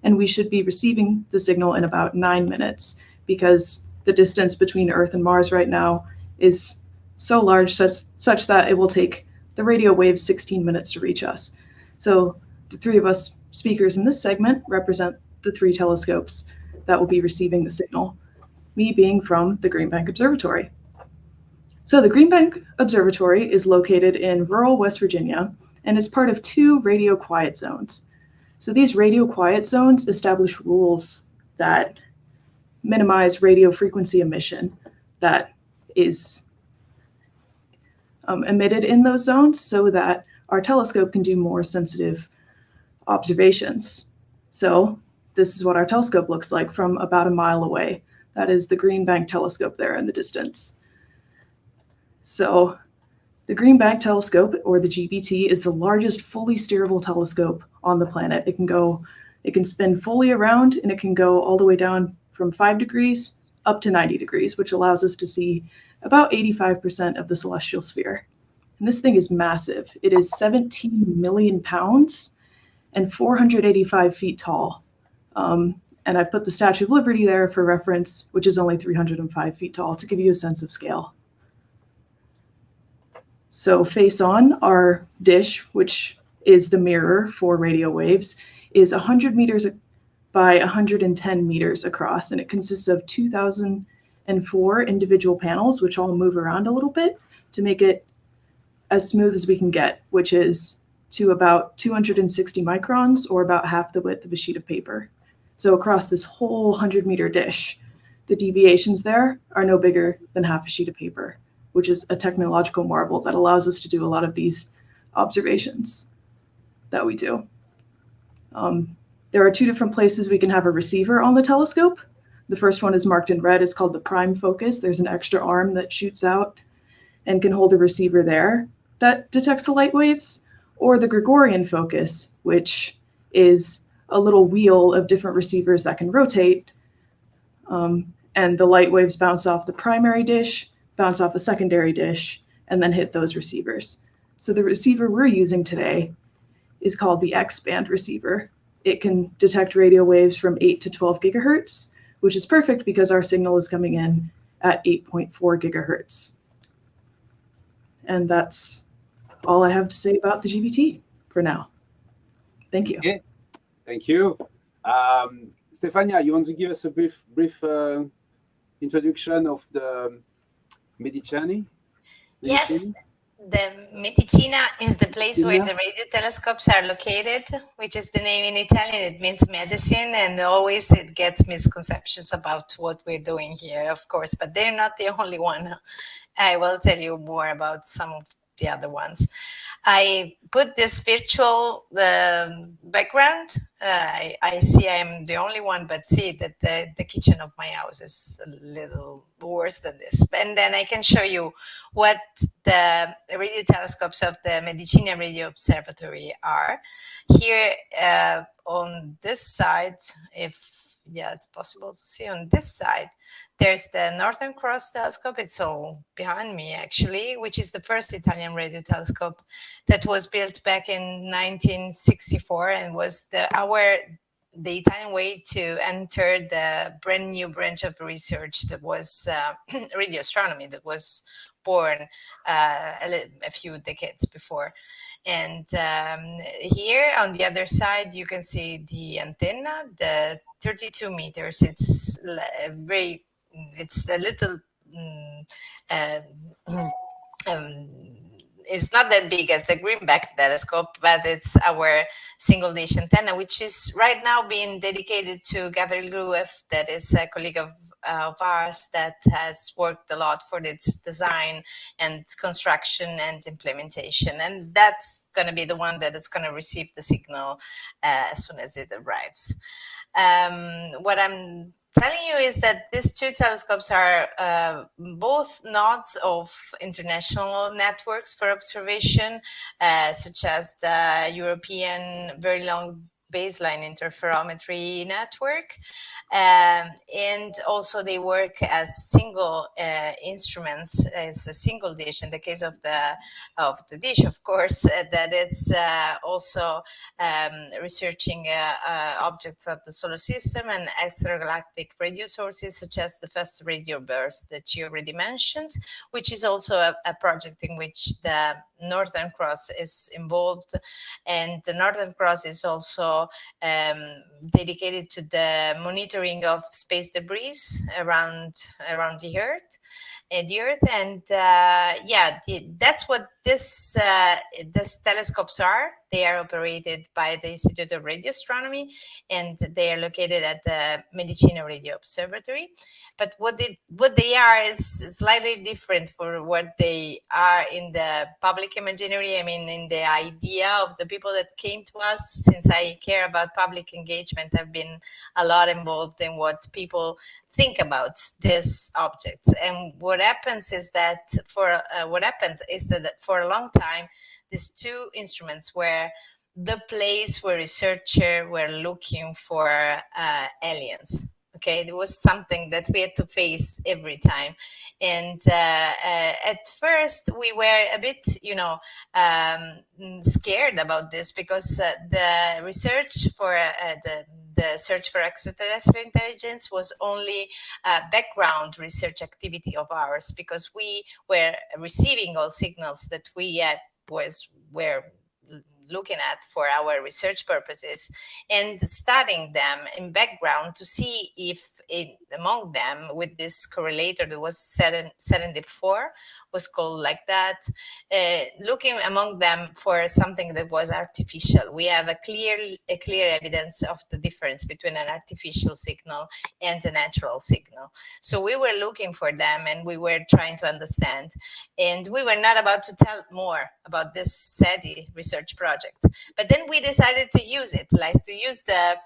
and we should be receiving the signal in about 9 minutes because the distance between Earth and Mars right now is so large such that it will take the radio waves 16 minutes to reach us. So the three of us speakers in this segment represent the 3 telescopes that will be receiving the signal, me being from the Green Bank Observatory. So the Green Bank Observatory is located in rural West Virginia and is part of 2 radio quiet zones. So these radio quiet zones establish rules that minimize radio frequency emission that is emitted in those zones so that our telescope can do more sensitive observations. So this is what our telescope looks like from about a mile away. That is the Green Bank telescope there in the distance. So the Green Bank telescope, or the GBT, is the largest fully steerable telescope on the planet. It can spin fully around, and it can go all the way down from 5 degrees up to 90 degrees, which allows us to see about 85% of the celestial sphere. And this thing is massive. It is 17 million pounds and 485 feet tall. And I've put the Statue of Liberty there for reference, which is only 305 feet tall, to give you a sense of scale. So face on, our dish, which is the mirror for radio waves, is 100 meters by 110 meters across, and it consists of 2,004 individual panels, which all move around a little bit to make it as smooth as we can get, which is to about 260 microns, or about half the width of a sheet of paper. So across this whole 100-meter dish, the deviations there are no bigger than half a sheet of paper, which is a technological marvel that allows us to do a lot of these observations that we do. There are 2 different places we can have a receiver on the telescope. The first one is marked in red. It's called the prime focus. There's an extra arm that shoots out and can hold a receiver there that detects the light waves, or the Gregorian focus, which is a little wheel of different receivers that can rotate, and the light waves bounce off the primary dish, bounce off a secondary dish, and then hit those receivers. So the receiver we're using today is called the X-band receiver. It can detect radio waves from 8 to 12 gigahertz, which is perfect because our signal is coming in at 8.4 gigahertz. And that's all I have to say about the GBT for now. Thank you. Okay. Thank you. Stefania, you want to give us a brief introduction of the Medicina? Yes, the Medicina is the place where the radio telescopes are located, which is the name in Italian. It means medicine, and always it gets misconceptions about what we're doing here, of course, but they're not the only one. I will tell you more about some of the other ones. I put this virtual background. I see I'm the only one, but see that the kitchen of my house is a little worse than this. And then I can show you what the radio telescopes of the Medicina Radio Observatory are. Here on this side, it's possible to see on this side, there's the Northern Cross telescope. It's all behind me, actually, which is the first Italian radio telescope that was built back in 1964 and was the Italian way to enter the brand new branch of research that was radio astronomy, that was born a few decades before. And here on the other side, you can see the antenna, the 32 meters. It's a little, it's not that big as the Green Bank telescope, but it's our single dish antenna, which is right now being dedicated to Gabriel Gruev, that is a colleague of ours that has worked a lot for its design and construction and implementation. And that's going to be the one that is going to receive the signal as soon as it arrives. What I'm telling you is that these 2 telescopes are both nodes of international networks for observation, such as the European Very Long Baseline Interferometry Network, and also they work as single instruments, as a single dish. In the case of the dish, of course, that it's also researching objects of the solar system and extragalactic radio sources, such as the first radio burst that you already mentioned, which is also a project in which the Northern Cross is involved. And the Northern Cross is also dedicated to the monitoring of space debris around the Earth. And that's what this telescopes are. They are operated by the Institute of Radio Astronomy, and they are located at the Medicina Radio Observatory. But what they are is slightly different for what they are in the public imaginary. I mean, in the idea of the people that came to us. Since I care about public engagement, I've been a lot involved in what people think about these objects. And what happens is that for a long time, these two instruments were the place where researchers were looking for aliens. Okay, it was something that we had to face every time. And at first we were a bit, scared about this, because the research for the search for extraterrestrial intelligence was only background research activity of ours, because we were receiving all signals that we were looking at for our research purposes, and studying them in background to see if among them, with this correlator that was Serendip 4, was called like that, looking among them for something that was artificial. We have a clear evidence of the difference between an artificial signal and a natural signal. So we were looking for them, and we were trying to understand. And we were not about to tell more about this SETI research project. But then we decided to use it, like to use the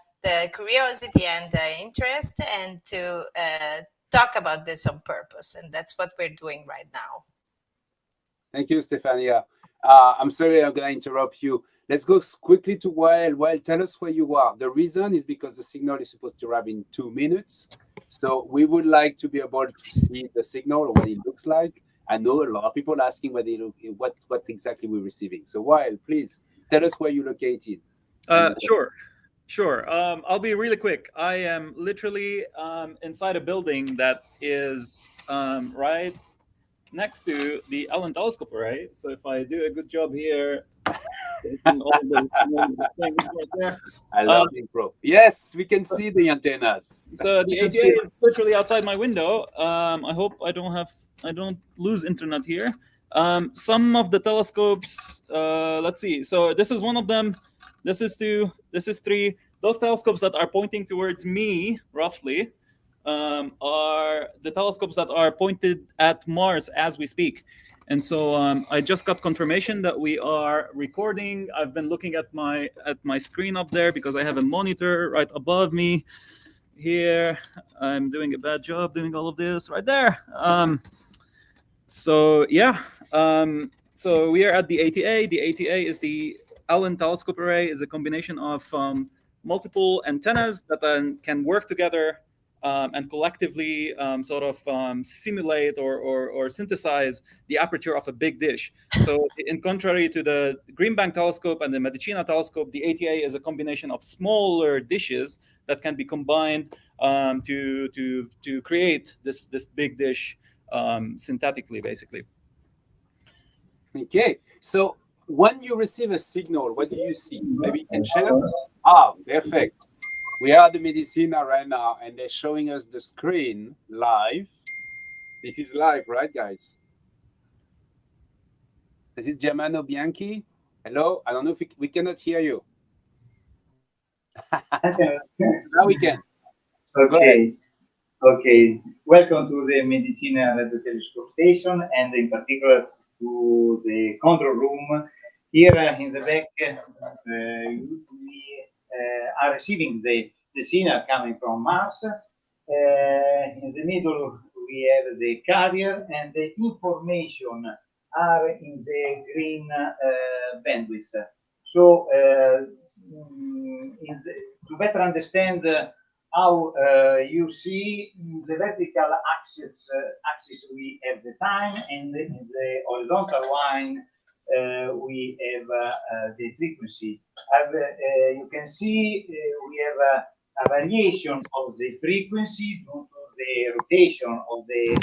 curiosity and the interest, and to talk about this on purpose. And that's what we're doing right now. Thank you, Stefania. I'm sorry, I'm going to interrupt you. Let's go quickly to Wael. Wael, tell us where you are. The reason is because the signal is supposed to arrive in 2 minutes. So we would like to be able to see the signal or what it looks like. I know a lot of people asking what exactly we're receiving. So Wael, please tell us where you're located. Sure. I'll be really quick. I am literally inside a building that is right next to the Allen Telescope Array. So if I do a good job here, all those things right there. I love it, bro. Yes, we can see the antennas. So the ATA is literally outside my window. I hope I don't lose internet here. Some of the telescopes, let's see. So this is one of them. This is 2. This is 3. Those telescopes that are pointing towards me, roughly, are the telescopes that are pointed at Mars as we speak. And so I just got confirmation that we are recording. I've been looking at my screen up there because I have a monitor right above me here. I'm doing a bad job doing all of this right there. So yeah. So we are at the ATA. The ATA is the Allen Telescope Array. Is a combination of multiple antennas that then can work together and collectively simulate or synthesize the aperture of a big dish. So in contrary to the Green Bank telescope and the Medicina telescope, the ATA is a combination of smaller dishes that can be combined to create this big dish synthetically, basically. Okay, so when you receive a signal, what do you see? Maybe you can share? Perfect. We are at the Medicina right now, and they're showing us the screen live. This is live, right, guys? This is Germano Bianchi. Hello? I don't know if we cannot hear you. Now we can. Okay. Welcome to the Medicina Radio Telescope Station, and in particular to the control room. Here in the back, we are receiving the signal coming from Mars. In the middle, we have the carrier, and the information are in the green bandwidth. So, to better understand how you see the vertical axis we have the time, and in the horizontal line we have the frequency. You can see we have a variation of the frequency due to the rotation of the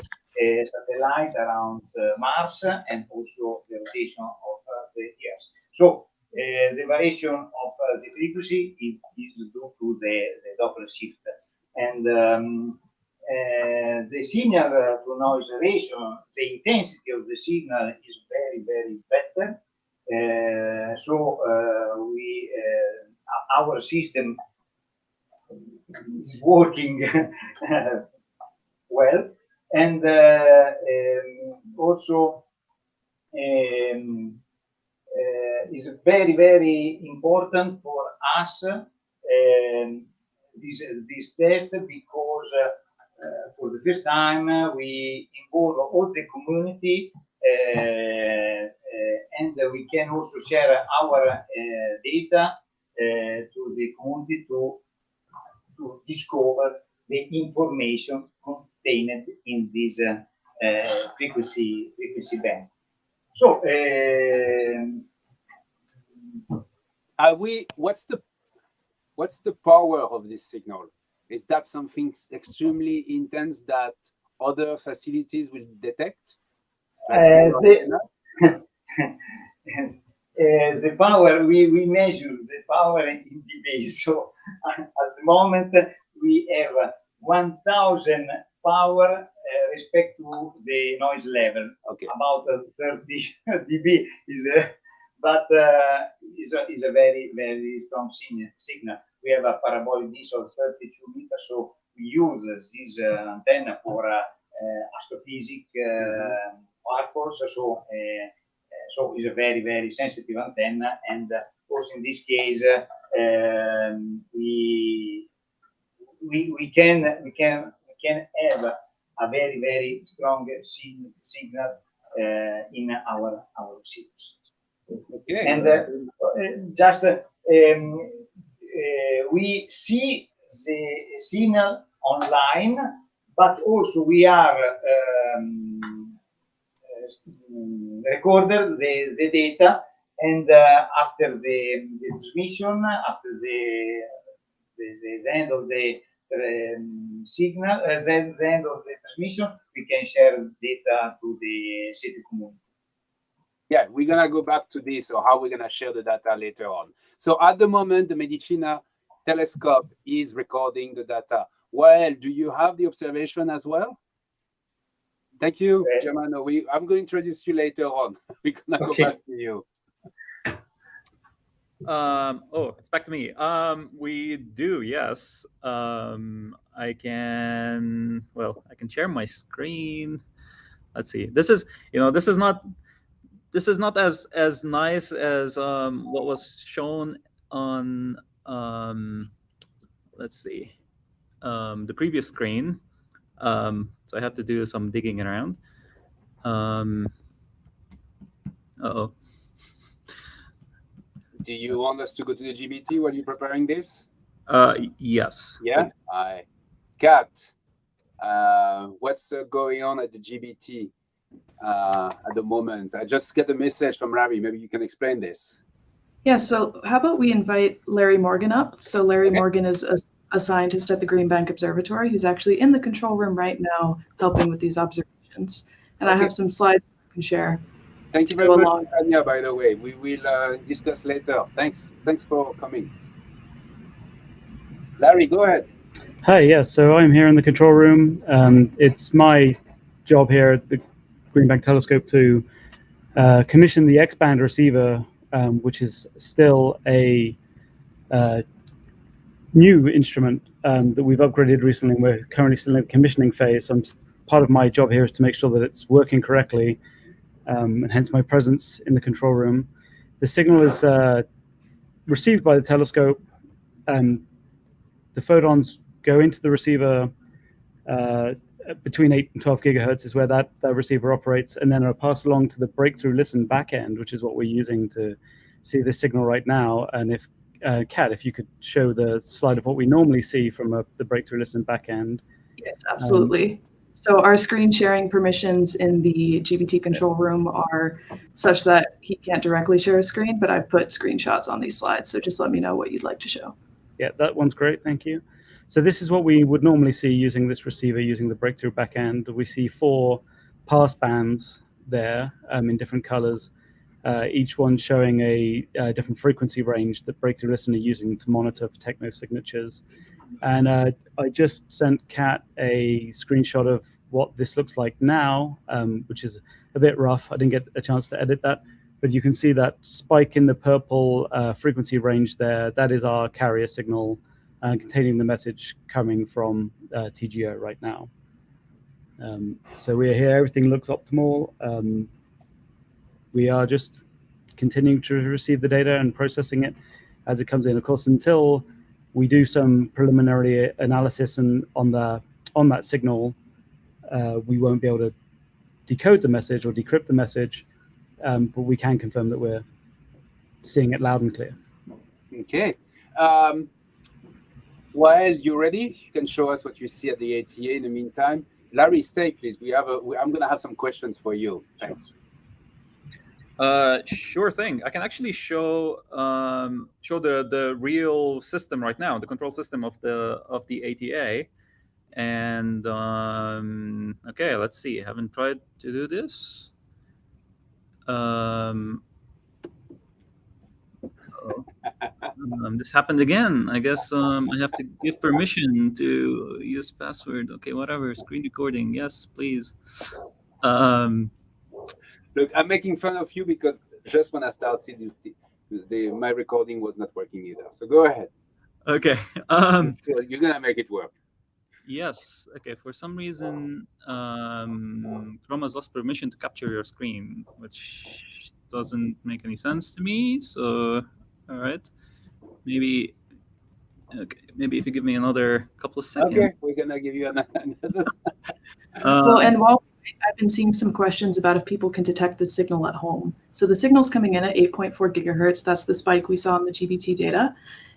satellite around Mars, and also the rotation of the Earth. So the variation of the frequency is due to the Doppler shift, and the signal to noise ratio, the intensity of the signal is very, very better. Our system is working well, and also is very, very important for us this test, because for the first time we involve all the community, and we can also share our data to the community to discover the information contained in this frequency band. So, what's the power of this signal? Is that something extremely intense that other facilities will detect? The power, we measure the power in dB. So at the moment we have 1,000 power respect to the noise level. Okay. About 30 dB but is a very, very strong signal. We have a parabolic dish of 32 meters, so we use this antenna for astrophysics purpose. So it's a very, very sensitive antenna, and also in this case we can have a very, very strong signal in our cities. Okay. And just we see the signal online, but also we are recorded the data, and after the transmission, after the end of the signal, the end of the transmission, we can share data to the city community. Yeah, we're gonna go back to this, or how we're gonna share the data later on. So at the moment, the Medicina telescope is recording the data. Well, do you have the observation as well? Thank you, Germano. I'm going to introduce you later on. We're gonna go back to you. Oh, it's back to me. We do, yes. I can share my screen. Let's see. This is not as nice as what was shown on let's see, the previous screen. So I have to do some digging around. Uh-oh. Do you want us to go to the GBT while you're preparing this? Yes. Yeah. Hi, Kat. What's going on at the GBT at the moment? I just get a message from Larry. Maybe you can explain this. Yeah, so how about we invite Larry Morgan up? So Larry Morgan is a scientist at the Green Bank Observatory who's actually in the control room right now helping with these observations. And I have some slides I can share. Thank you very much, Tanya, by the way. We will discuss later. Thanks for coming. Larry, go ahead. Hi, yeah, so I'm here in the control room. It's my job here at the Green Bank Telescope to commission the X-band receiver, which is still a new instrument that we've upgraded recently, and we're currently still in the commissioning phase. So part of my job here is to make sure that it's working correctly, and hence my presence in the control room. The signal is received by the telescope, and the photons go into the receiver between 8 and 12 gigahertz is where that receiver operates, and then are passed along to the breakthrough listen backend, which is what we're using to see the signal right now. And if Kat, if you could show the slide of what we normally see from the breakthrough listen backend. Yes, absolutely. So our screen sharing permissions in the GBT control room are such that he can't directly share a screen, but I've put screenshots on these slides. So just let me know what you'd like to show. Yeah, that one's great. Thank you. So this is what we would normally see using this receiver, using the breakthrough backend. We see 4 pass bands there in different colors, each one showing a different frequency range that breakthrough listener using to monitor for technosignatures. And I just sent Kat a screenshot of what this looks like now, which is a bit rough. I didn't get a chance to edit that, but you can see that spike in the purple frequency range there. That is our carrier signal containing the message coming from TGO right now. So we are here, everything looks optimal. We are just continuing to receive the data and processing it as it comes in. Of course, until we do some preliminary analysis and on that signal, we won't be able to decode the message or decrypt the message, but we can confirm that we're seeing it loud and clear. Okay. While you're ready, you can show us what you see at the ATA. In the meantime, Larry, stay, please. I'm going to have some questions for you. Thanks. Sure thing. I can actually show the real system right now, the control system of the ATA. And okay, let's see. I haven't tried to do this. This happened again. I guess I have to give permission to use password. Okay, whatever. Screen recording. Yes, please. Look, I'm making fun of you because just when I started, my recording was not working either. So go ahead. Okay. You're gonna make it work. Yes. Okay. For some reason, Chrome has lost permission to capture your screen, which doesn't make any sense to me. So, all right. Maybe. Okay. Maybe if you give me another couple of seconds. Okay, we're gonna give you another. Well, and while I've been seeing some questions about if people can detect the signal at home. So the signal's coming in at 8.4 gigahertz. That's the spike we saw in the GBT data.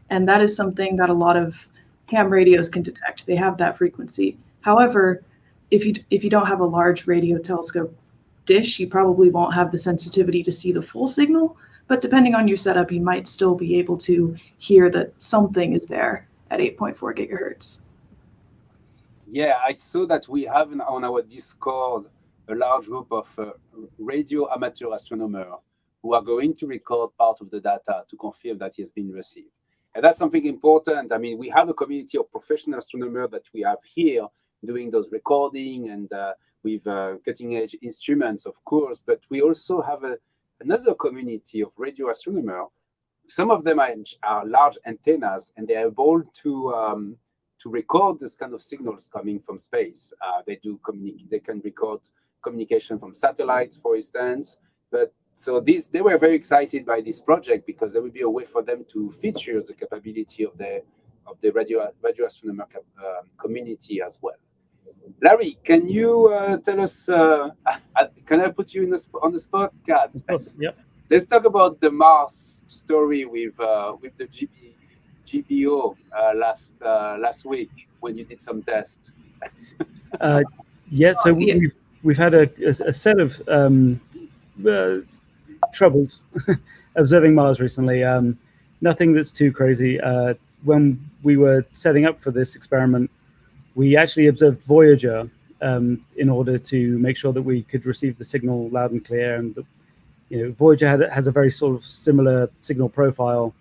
And that is something that a lot of ham radios can detect. They have that frequency. However, if you don't have a large radio telescope dish, you probably won't have the sensitivity to see the full signal. But depending on your setup, you might still be able to hear that something is there at 8.4 gigahertz. Yeah, I saw that we have on our Discord a large group of radio amateur astronomers who are going to record part of the data to confirm that it has been received. And that's something important. I mean, we have a community of professional astronomers that we have here doing those recording and with cutting edge instruments, of course, but we also have another community of radio astronomers. Some of them are large antennas and they are able to record this kind of signals coming from space. They can record communication from satellites, for instance. But so they were very excited by this project because there will be a way for them to feature the capability of the radio astronomer community as well. Larry, can you tell us? Can I put you on the spot, Kat? Of course. Yep. Let's talk about the Mars story with the GPO last week when you did some tests. Yeah, so we've had a set of troubles observing Mars recently. Nothing that's too crazy. When we were setting up for this experiment, we actually observed Voyager in order to make sure that we could receive the signal loud and clear. And Voyager has a very sort of similar signal profile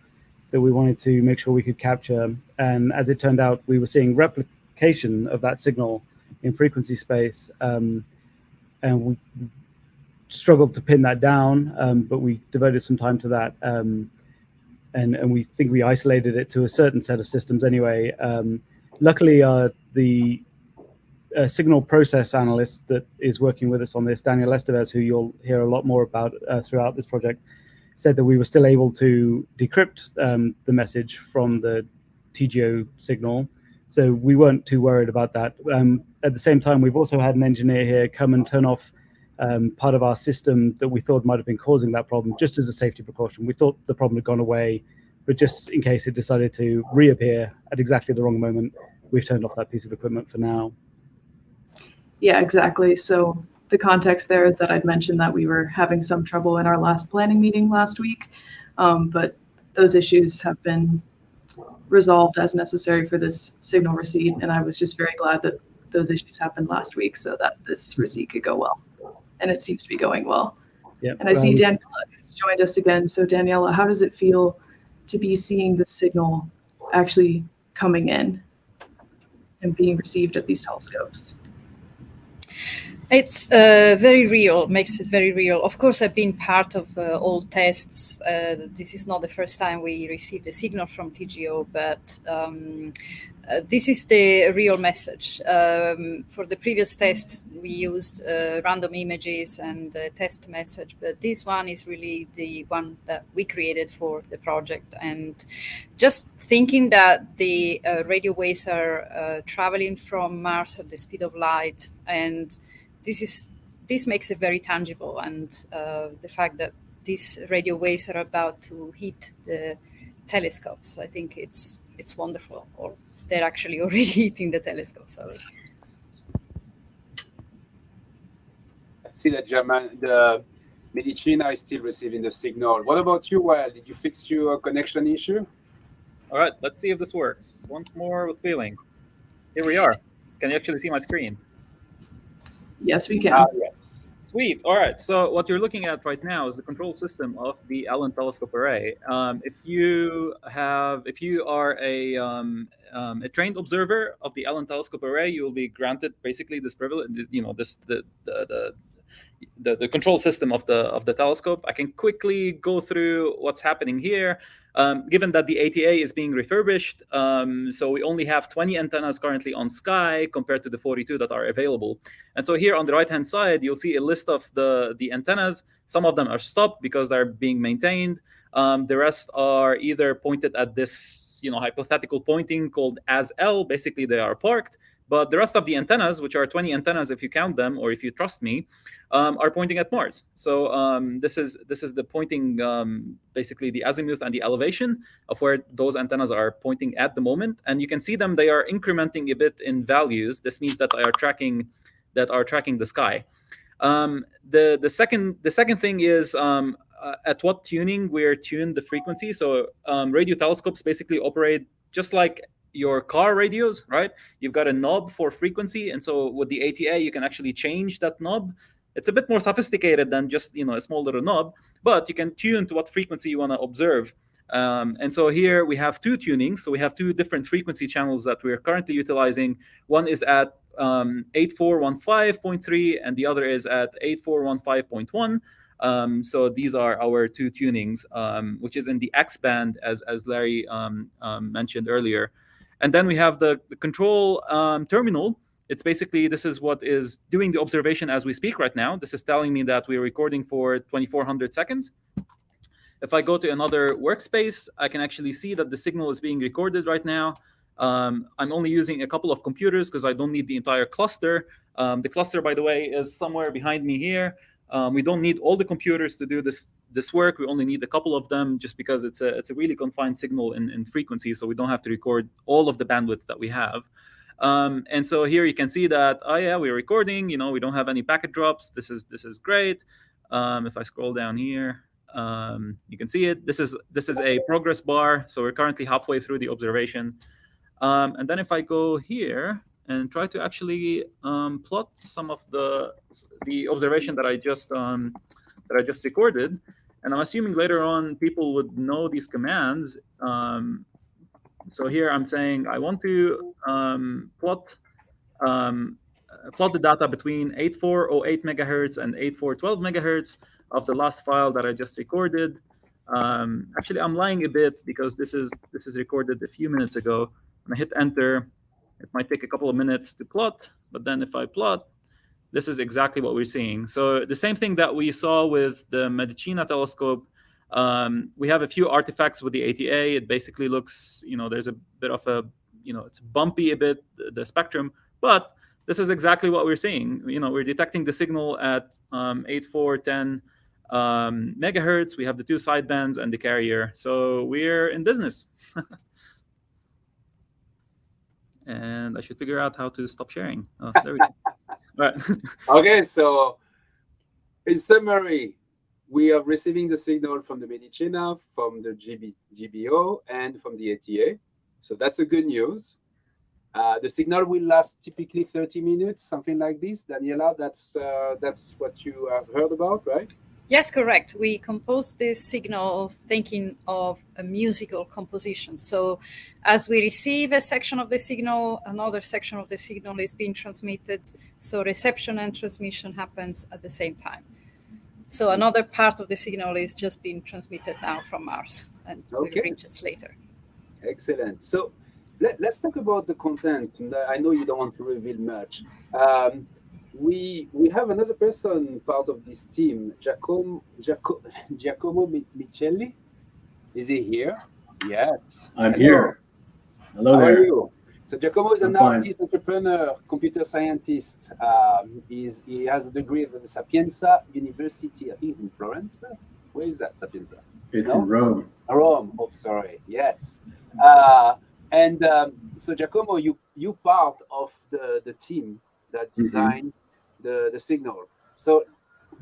that we wanted to make sure we could capture. And as it turned out, we were seeing replication of that signal in frequency space. And we struggled to pin that down, but we devoted some time to that. And we think we isolated it to a certain set of systems anyway. Luckily, the signal process analyst that is working with us on this, Daniela de Paulis, who you'll hear a lot more about throughout this project, said that we were still able to decrypt the message from the TGO signal. So we weren't too worried about that. At the same time, we've also had an engineer here come and turn off part of our system that we thought might have been causing that problem, just as a safety precaution. We thought the problem had gone away, but just in case it decided to reappear at exactly the wrong moment, we've turned off that piece of equipment for now. Yeah, exactly. So the context there is that I'd mentioned that we were having some trouble in our last planning meeting last week, but those issues have been resolved as necessary for this signal receipt. And I was just very glad that those issues happened last week so that this receipt could go well. And it seems to be going well. Yep. And I see Daniela has joined us again. So Daniela, how does it feel to be seeing the signal actually coming in? and being received at these telescopes? It's very real, makes it very real. Of course, I've been part of all tests. This is not the first time we received a signal from TGO, but this is the real message. For the previous tests, we used random images and test message, but this one is really the one that we created for the project. And just thinking that the radio waves are traveling from Mars at the speed of light, and this makes it very tangible, and the fact that these radio waves are about to hit the telescopes, I think it's wonderful. Or they're actually already hitting the telescope. Sorry. I see that the Medicina is still receiving the signal. What about you, Wael? Did you fix your connection issue? All right, let's see if this works. Once more with feeling. Here we are. Can you actually see my screen? Yes, we can. Yes. Sweet. All right. So what you're looking at right now is the control system of the Allen Telescope Array. If you are a trained observer of the Allen Telescope Array, you will be granted basically this privilege. The control system of the telescope. I can quickly go through what's happening here. Given that the ATA is being refurbished, so we only have 20 antennas currently on Sky compared to the 42 that are available. And so here on the right-hand side, you'll see a list of the antennas. Some of them are stopped because they're being maintained. The rest are either pointed at this hypothetical pointing called as L. Basically, they are parked. But the rest of the antennas, which are 20 antennas if you count them, or if you trust me, are pointing at Mars. So this is the pointing, basically the azimuth and the elevation of where those antennas are pointing at the moment. And you can see them; they are incrementing a bit in values. This means that they are tracking the sky. The second thing is at what tuning we're tuned the frequency. So radio telescopes basically operate just like your car radios, right? You've got a knob for frequency, and so with the ATA, you can actually change that knob. It's a bit more sophisticated than just a small little knob, but you can tune to what frequency you want to observe. And so here we have two tunings. So we have two different frequency channels that we're currently utilizing. One is at 8415.3, and the other is at 8415.1. So these are our two tunings, which is in the X band, as Larry mentioned earlier. And then we have the control terminal. It's basically, this is what is doing the observation as we speak right now. This is telling me that we're recording for 2400 seconds. If I go to another workspace, I can actually see that the signal is being recorded right now. I'm only using a couple of computers because I don't need the entire cluster. The cluster, by the way, is somewhere behind me here. We don't need all the computers to do this work. We only need a couple of them just because it's a really confined signal in frequency, so we don't have to record all of the bandwidth that we have. And so here you can see that, oh yeah, we're recording, we don't have any packet drops. This is great. If I scroll down here, you can see it. This is a progress bar. So we're currently halfway through the observation. And then if I go here and try to actually plot some of the observation that I just recorded, and I'm assuming later on people would know these commands. So here I'm saying I want to plot the data between 8408 megahertz and 8412 megahertz of the last file that I just recorded. Actually, I'm lying a bit because this is recorded a few minutes ago. When I hit enter, it might take a couple of minutes to plot, but then if I plot, this is exactly what we're seeing. So the same thing that we saw with the Medicina telescope, we have a few artifacts with the ATA. It basically looks, there's a bit of a, it's bumpy a bit, the spectrum, but this is exactly what we're seeing. We're detecting the signal at 8410 megahertz. We have the two sidebands and the carrier. So we're in business. And I should figure out how to stop sharing. Oh, there we go. All right. Okay, so in summary, we are receiving the signal from the Medicina, from the GBO, and from the ATA. So that's a good news. The signal will last typically 30 minutes, something like this. Daniela, that's what you have heard about, right? Yes, correct. We composed this signal thinking of a musical composition. So as we receive a section of the signal, another section of the signal is being transmitted. So reception and transmission happens at the same time. So another part of the signal is just being transmitted now from Mars and will reach us later. Excellent. So let's talk about the content. I know you don't want to reveal much. We have another person part of this team, Giacomo Micheli. Is he here? Yes. I'm here. Hello there. How are you? So Giacomo is an artist, entrepreneur, computer scientist. He has a degree at the Sapienza University. I think it's in Florence. Where is that, Sapienza? It's in Rome. Rome. Oh, sorry. Yes. So Giacomo, you part of the team that designed the signal. So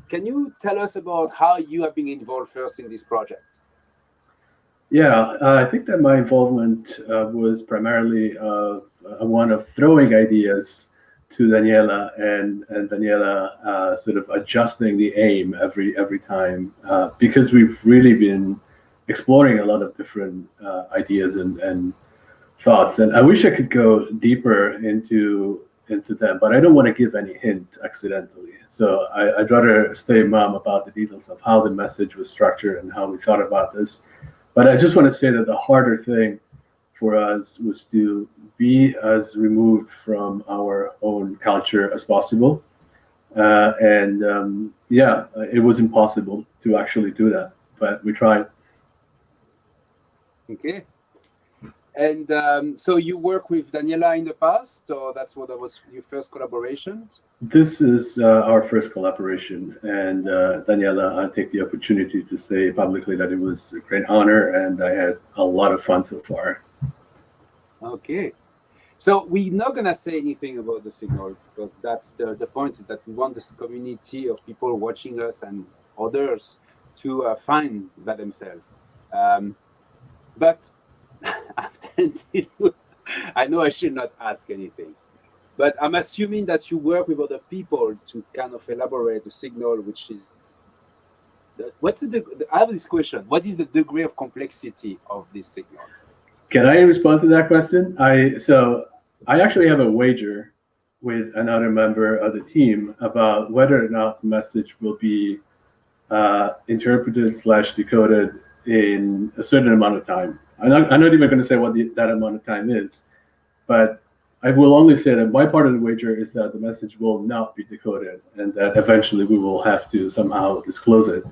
can you tell us about how you have been involved first in this project? Yeah, I think that my involvement was primarily one of throwing ideas to Daniela and Daniela sort of adjusting the aim every time because we've really been exploring a lot of different ideas and thoughts. And I wish I could go deeper into them, but I don't want to give any hint accidentally. So I'd rather stay mum about the details of how the message was structured and how we thought about this. But I just want to say that the harder thing for us was to be as removed from our own culture as possible. It was impossible to actually do that, but we tried. Okay. And so you work with Daniela in the past, or that was your first collaboration? This is our first collaboration, and Daniela, I take the opportunity to say publicly that it was a great honor, and I had a lot of fun so far. Okay. So we're not going to say anything about the signal, because that's the point, is that we want this community of people watching us and others to find that themselves. But I know I should not ask anything, but I'm assuming that you work with other people to kind of elaborate the signal, which is I have this question: what is the degree of complexity of this signal? Can I respond to that question? I actually have a wager with another member of the team about whether or not the message will be interpreted/decoded in a certain amount of time. I'm not even going to say what that amount of time is, but I will only say that my part of the wager is that the message will not be decoded and that eventually we will have to somehow disclose it.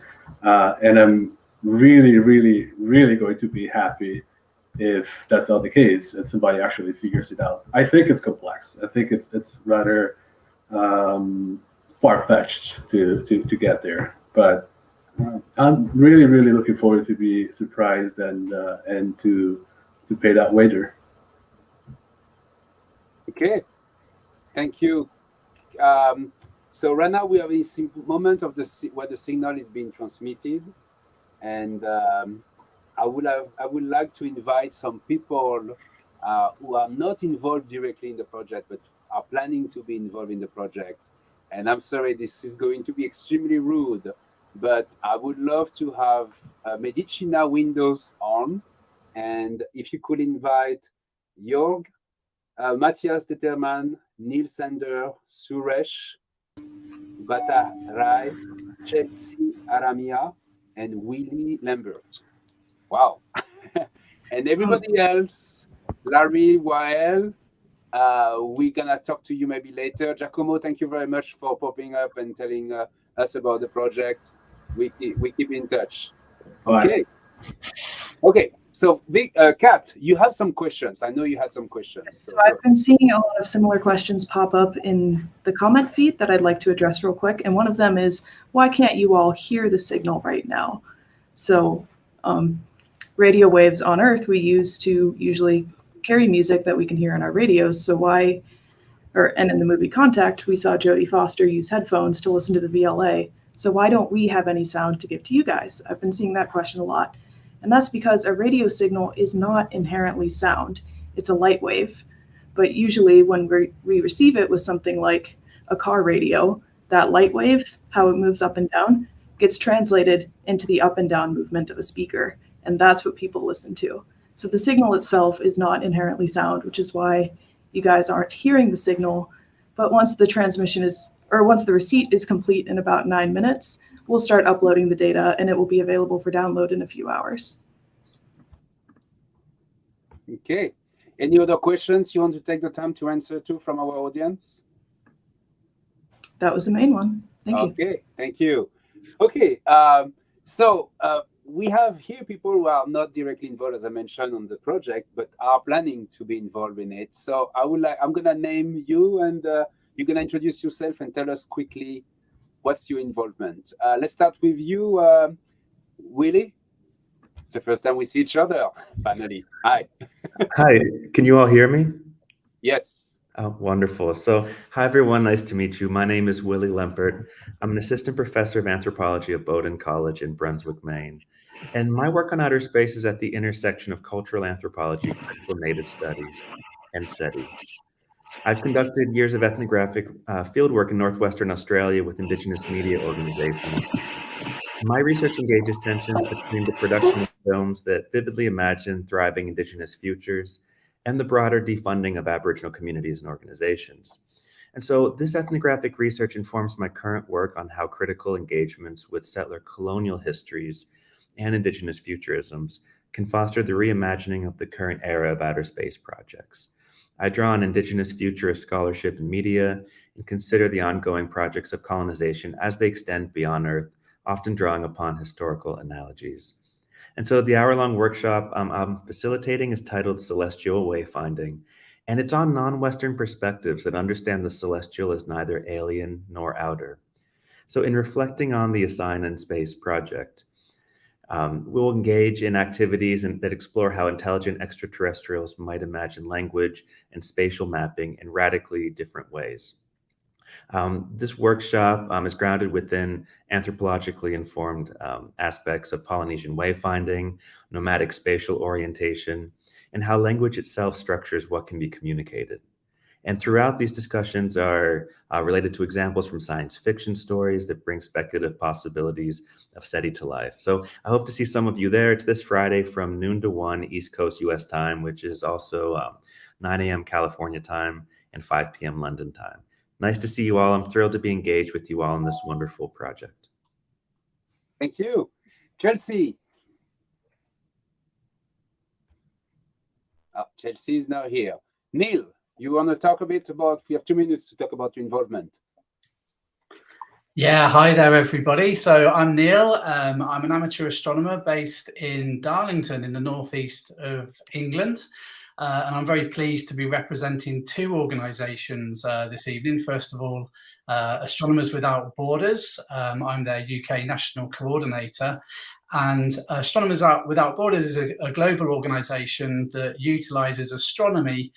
And I'm really, really, really going to be happy if that's not the case and somebody actually figures it out. I think it's complex. I think it's rather far-fetched to get there, but I'm really, really looking forward to be surprised and to pay that wager. Okay, thank you. So right now we have this moment of where the signal is being transmitted, and I would like to invite some people who are not involved directly in the project but are planning to be involved in the project. And I'm sorry, this is going to be extremely rude, but I would love to have Medicina windows on, and if you could invite Jörg, Matthias Determan, Neil Sander, Suresh, Bata Rai, Chelsea Aramia, and Willie Lambert. Wow. And everybody else, Larry, Wael, we're going to talk to you maybe later. Giacomo, thank you very much for popping up and telling us about the project. We keep in touch. Okay. Okay. So, Kat, you have some questions. I know you had some questions. So I've been seeing a lot of similar questions pop up in the comment feed that I'd like to address real quick. And one of them is, why can't you all hear the signal right now? So radio waves on Earth we use to usually carry music that we can hear on our radios. So why, and in the movie Contact, we saw Jodie Foster use headphones to listen to the VLA. So why don't we have any sound to give to you guys? I've been seeing that question a lot. And that's because a radio signal is not inherently sound. It's a light wave. But usually when we receive it with something like a car radio, that light wave, how it moves up and down, gets translated into the up and down movement of a speaker, and that's what people listen to. So the signal itself is not inherently sound, which is why you guys aren't hearing the signal. But once the transmission is, or once the receipt is complete in about 9 minutes, we'll start uploading the data and it will be available for download in a few hours. Okay. Any other questions you want to take the time to answer to from our audience? That was the main one. Thank you. Okay, thank you. Okay, we have here people who are not directly involved, as I mentioned, on the project, but are planning to be involved in it. So I'm gonna name you, and you're gonna introduce yourself and tell us quickly what's your involvement. Let's start with you, Willie. It's the first time we see each other, finally. Hi. Hi, can you all hear me? Yes. Oh, wonderful. So, hi everyone, nice to meet you. My name is Willie Lempert. I'm an assistant professor of anthropology at Bowdoin College in Brunswick, Maine. And my work on outer space is at the intersection of cultural anthropology, critical native studies, and SETI. I've conducted years of ethnographic fieldwork in Northwestern Australia with Indigenous media organizations. My research engages tensions between the production of films that vividly imagine thriving Indigenous futures and the broader defunding of Aboriginal communities and organizations. And so this ethnographic research informs my current work on how critical engagements with settler colonial histories and Indigenous futurisms can foster the reimagining of the current era of outer space projects. I draw on Indigenous futurist scholarship and media and consider the ongoing projects of colonization as they extend beyond Earth, often drawing upon historical analogies. And so the hour-long workshop I'm facilitating is titled Celestial Wayfinding, and it's on non-Western perspectives that understand the celestial as neither alien nor outer. So in reflecting on the Assign in Space project, we'll engage in activities that explore how intelligent extraterrestrials might imagine language and spatial mapping in radically different ways. This workshop is grounded within anthropologically informed aspects of Polynesian wayfinding, nomadic spatial orientation, and how language itself structures what can be communicated. And throughout, these discussions are related to examples from science fiction stories that bring speculative possibilities of SETI to life. So I hope to see some of you there. It's this Friday from noon to 1 East Coast US time, which is also 9 a.m. California time and 5 p.m. London time. Nice to see you all. I'm thrilled to be engaged with you all in this wonderful project. Thank you. Chelsea. Oh, Chelsea is now here. Neil, you want to talk a bit about, we have 2 minutes to talk about your involvement. Yeah, hi there, everybody. So I'm Neil. I'm an amateur astronomer based in Darlington in the northeast of England. And I'm very pleased to be representing two organisations this evening. First of all, Astronomers Without Borders. I'm their UK National Coordinator. And Astronomers Without Borders is a global organisation that utilises astronomy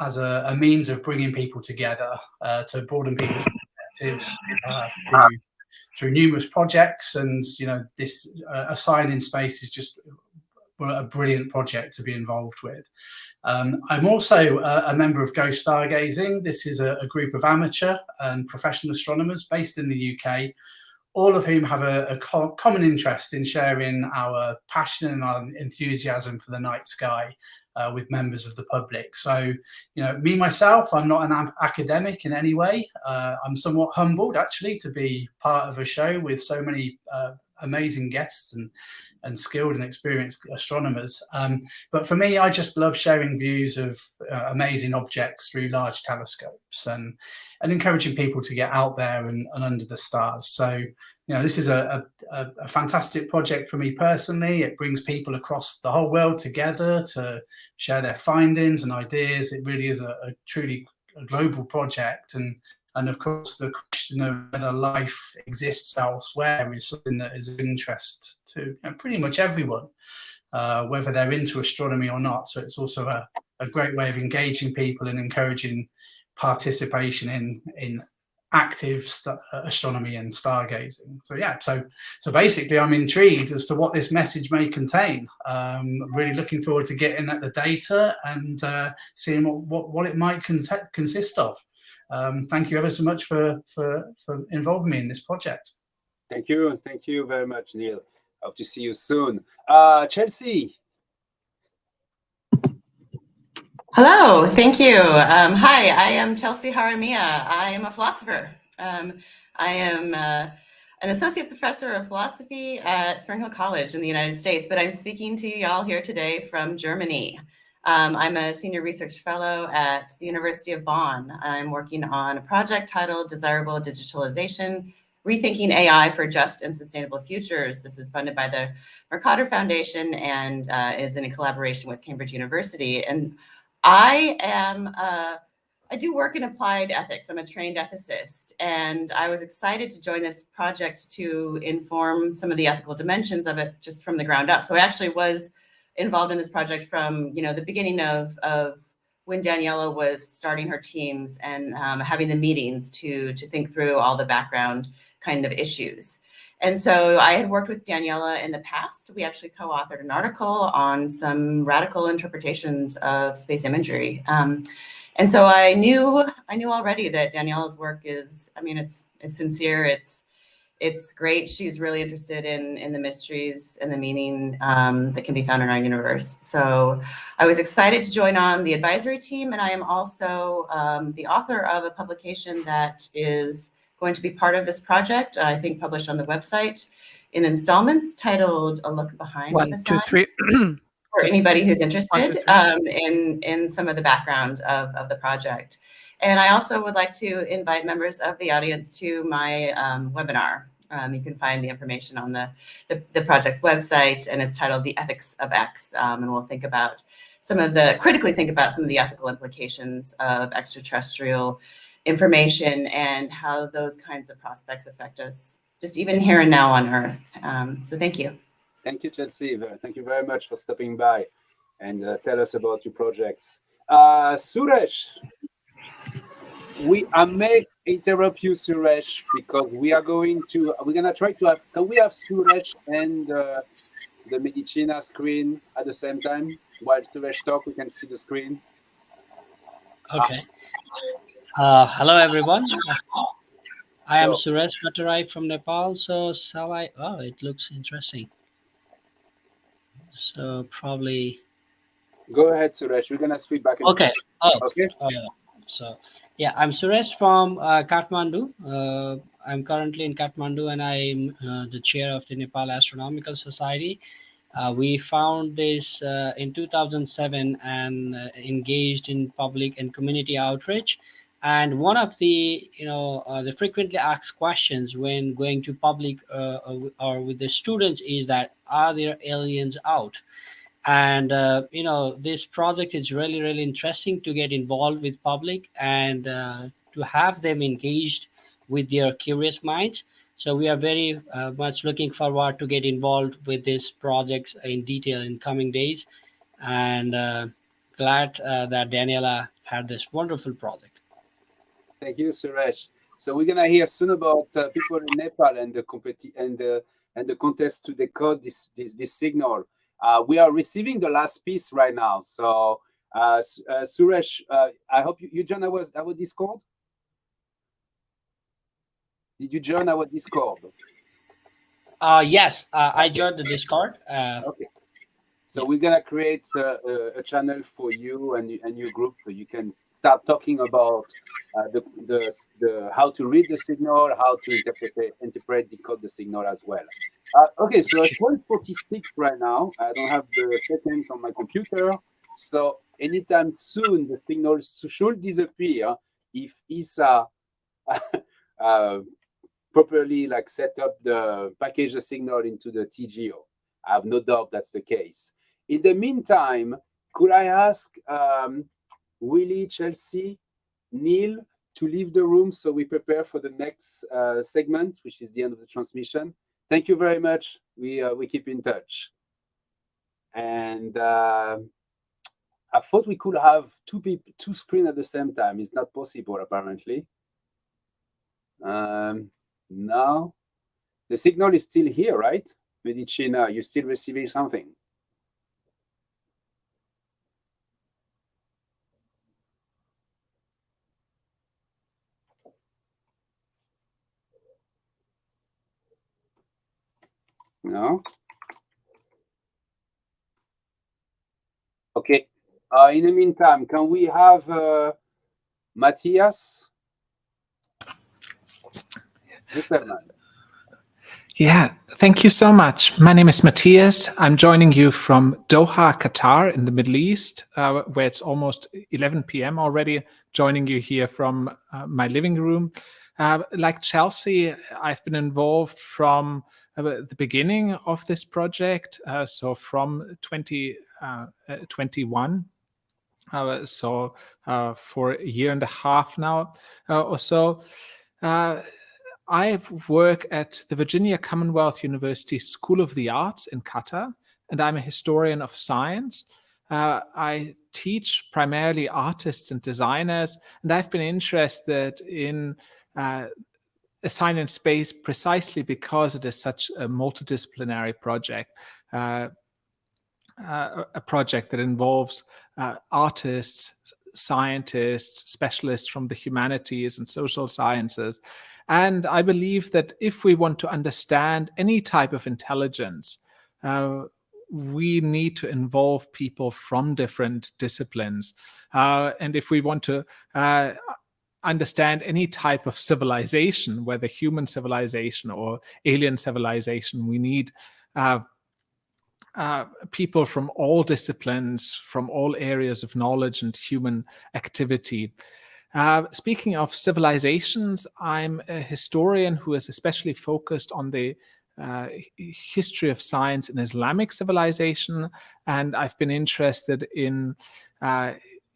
as a means of bringing people together, to broaden people's perspectives through numerous projects. And, you know, this Assign in Space is just a brilliant project to be involved with. I'm also a member of Go Stargazing. This is a group of amateur and professional astronomers based in the UK, all of whom have a common interest in sharing our passion and our enthusiasm for the night sky with members of the public. So, you know, me, myself, I'm not an academic in any way. I'm somewhat humbled, actually, to be part of a show with so many amazing guests and skilled and experienced astronomers. But for me, I just love sharing views of amazing objects through large telescopes and encouraging people to get out there and under the stars. So, you know, this is a fantastic project for me personally. It brings people across the whole world together to share their findings and ideas. It really is a truly global project. And of course, the question of whether life exists elsewhere is something that is of interest to pretty much everyone, whether they're into astronomy or not. So it's also a great way of engaging people and encouraging participation in active astronomy and stargazing. So yeah, so basically I'm intrigued as to what this message may contain. Really looking forward to getting at the data and seeing what it might consist of. Thank you ever so much for involving me in this project. Thank you very much, Neil. Hope to see you soon. Chelsea. Hello, thank you. Hi, I am Chelsea Haramia. I am a philosopher. I am an associate professor of philosophy at Spring Hill College in the United States, but I'm speaking to y'all here today from Germany. I'm a senior research fellow at the University of Bonn. I'm working on a project titled Desirable Digitalization, Rethinking AI for Just and Sustainable Futures. This is funded by the Mercator Foundation and is in collaboration with Cambridge University. And I do work in applied ethics. I'm a trained ethicist, and I was excited to join this project to inform some of the ethical dimensions of it just from the ground up. So I actually was involved in this project from the beginning of when Daniela was starting her teams and having the meetings to think through all the background kind of issues. And so I had worked with Daniela in the past. We actually co-authored an article on some radical interpretations of space imagery. And so I knew already that Daniela's work is, it's sincere, it's great. She's really interested in the mysteries and the meaning that can be found in our universe. So I was excited to join on the advisory team, and I am also the author of a publication that is going to be part of this project, I think published on the website in installments, titled A Look Behind 1, the 2, Sign. 3. For anybody who's interested 1, 2, 3. in some of the background of the project. And I also would like to invite members of the audience to my webinar. You can find the information on the project's website, and it's titled The Ethics of X. And we'll critically think about some of the ethical implications of extraterrestrial information and how those kinds of prospects affect us just even here and now on Earth. So thank you. Thank you, Chelsea. Thank you very much for stopping by and tell us about your projects. Suresh, I may interrupt you, Suresh, because we're gonna try to have, can we have Suresh and the Medicina screen at the same time? While Suresh talk, we can see the screen. Okay. Hello, everyone. I am Suresh Bhattarai from Nepal. So shall I? Oh, it looks interesting. So probably. Go ahead, Suresh. We're gonna switch back and okay. forth. Okay. So yeah, I'm Suresh from Kathmandu. I'm currently in Kathmandu, and I'm the chair of the Nepal Astronomical Society. We found this in 2007 and engaged in public and community outreach. And one of the the frequently asked questions when going to public or with the students is that, are there aliens out? And this project is really interesting to get involved with public and to have them engaged with their curious minds. So we are very much looking forward to get involved with this project in detail in coming days, and glad that Daniela had this wonderful project. Thank you, Suresh. So we're gonna hear soon about people in Nepal and the contest to decode this signal. We are receiving the last piece right now. So Suresh, I hope you joined our Discord. Did you join our Discord? Yes, I joined the Discord. Okay. So we're gonna create a channel for you and your group, so you can start talking about the how to read the signal, how to interpret, decode the signal as well. Okay, so at 12:46 right now, I don't have the settings on my computer, so anytime soon the signal should disappear if ESA properly set up package the signal into the TGO. I have no doubt that's the case. In the meantime, could I ask Willie, Chelsea, Neil to leave the room so we prepare for the next segment, which is the end of the transmission. Thank you very much. We keep in touch. And I thought we could have two screens at the same time. It's not possible, apparently. Now, the signal is still here, right? Medicina, you're still receiving something. No? Okay. In the meantime, can we have Matthias? Yeah, thank you so much. My name is Matthias. I'm joining you from Doha, Qatar in the Middle East, where it's almost 11 p.m. already, joining you here from my living room. Like Chelsea, I've been involved from the beginning of this project, so from 2021. For a year and a half now or so. I work at the Virginia Commonwealth University School of the Arts in Qatar, and I'm a historian of science. I teach primarily artists and designers, and I've been interested in science and space precisely because it is such a multidisciplinary project. A project that involves artists, scientists, specialists from the humanities and social sciences. And I believe that if we want to understand any type of intelligence, we need to involve people from different disciplines. And if we want to understand any type of civilization, whether human civilization or alien civilization, we need people from all disciplines, from all areas of knowledge and human activity. Speaking of civilizations, I'm a historian who is especially focused on the history of science in Islamic civilization, and I've been interested in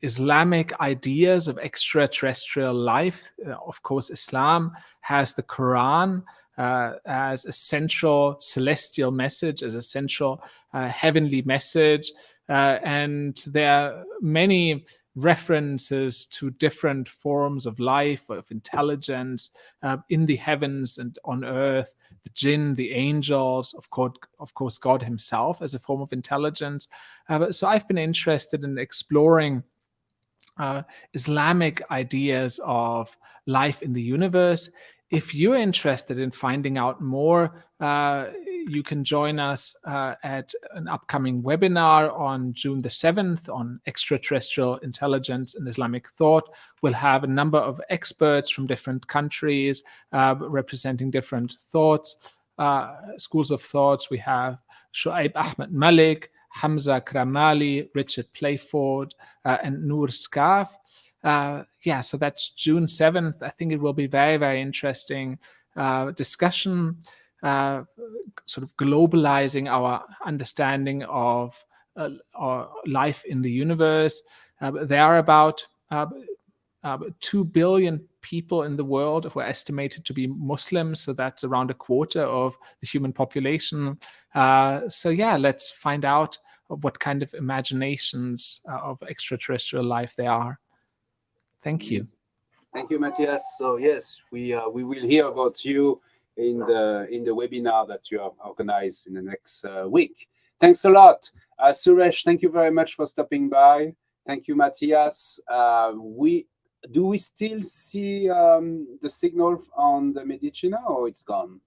Islamic ideas of extraterrestrial life. Of course, Islam has the Quran as a central celestial message, as a central heavenly message. And there are many references to different forms of life, of intelligence in the heavens and on earth, the jinn, the angels, of course, God himself as a form of intelligence. So I've been interested in exploring Islamic ideas of life in the universe. If you're interested in finding out more, you can join us at an upcoming webinar on June the 7th on extraterrestrial intelligence and Islamic thought. We'll have a number of experts from different countries representing different thoughts, schools of thoughts. We have Shuaib Ahmed Malik, Hamza Kramali, Richard Playford, and Noor Skaf. So that's June 7th. I think it will be very, very interesting discussion, sort of globalizing our understanding of our life in the universe. There are about 2 billion people in the world who are estimated to be Muslims, so that's around a quarter of the human population. Let's find out what kind of imaginations of extraterrestrial life there are. Thank you. Thank you, Matthias. So yes, we will hear about you in the webinar that you have organized in the next week. Thanks a lot, Suresh. Thank you very much for stopping by. Thank you, Matthias. Do we still see the signal on the Medicina, or it's gone?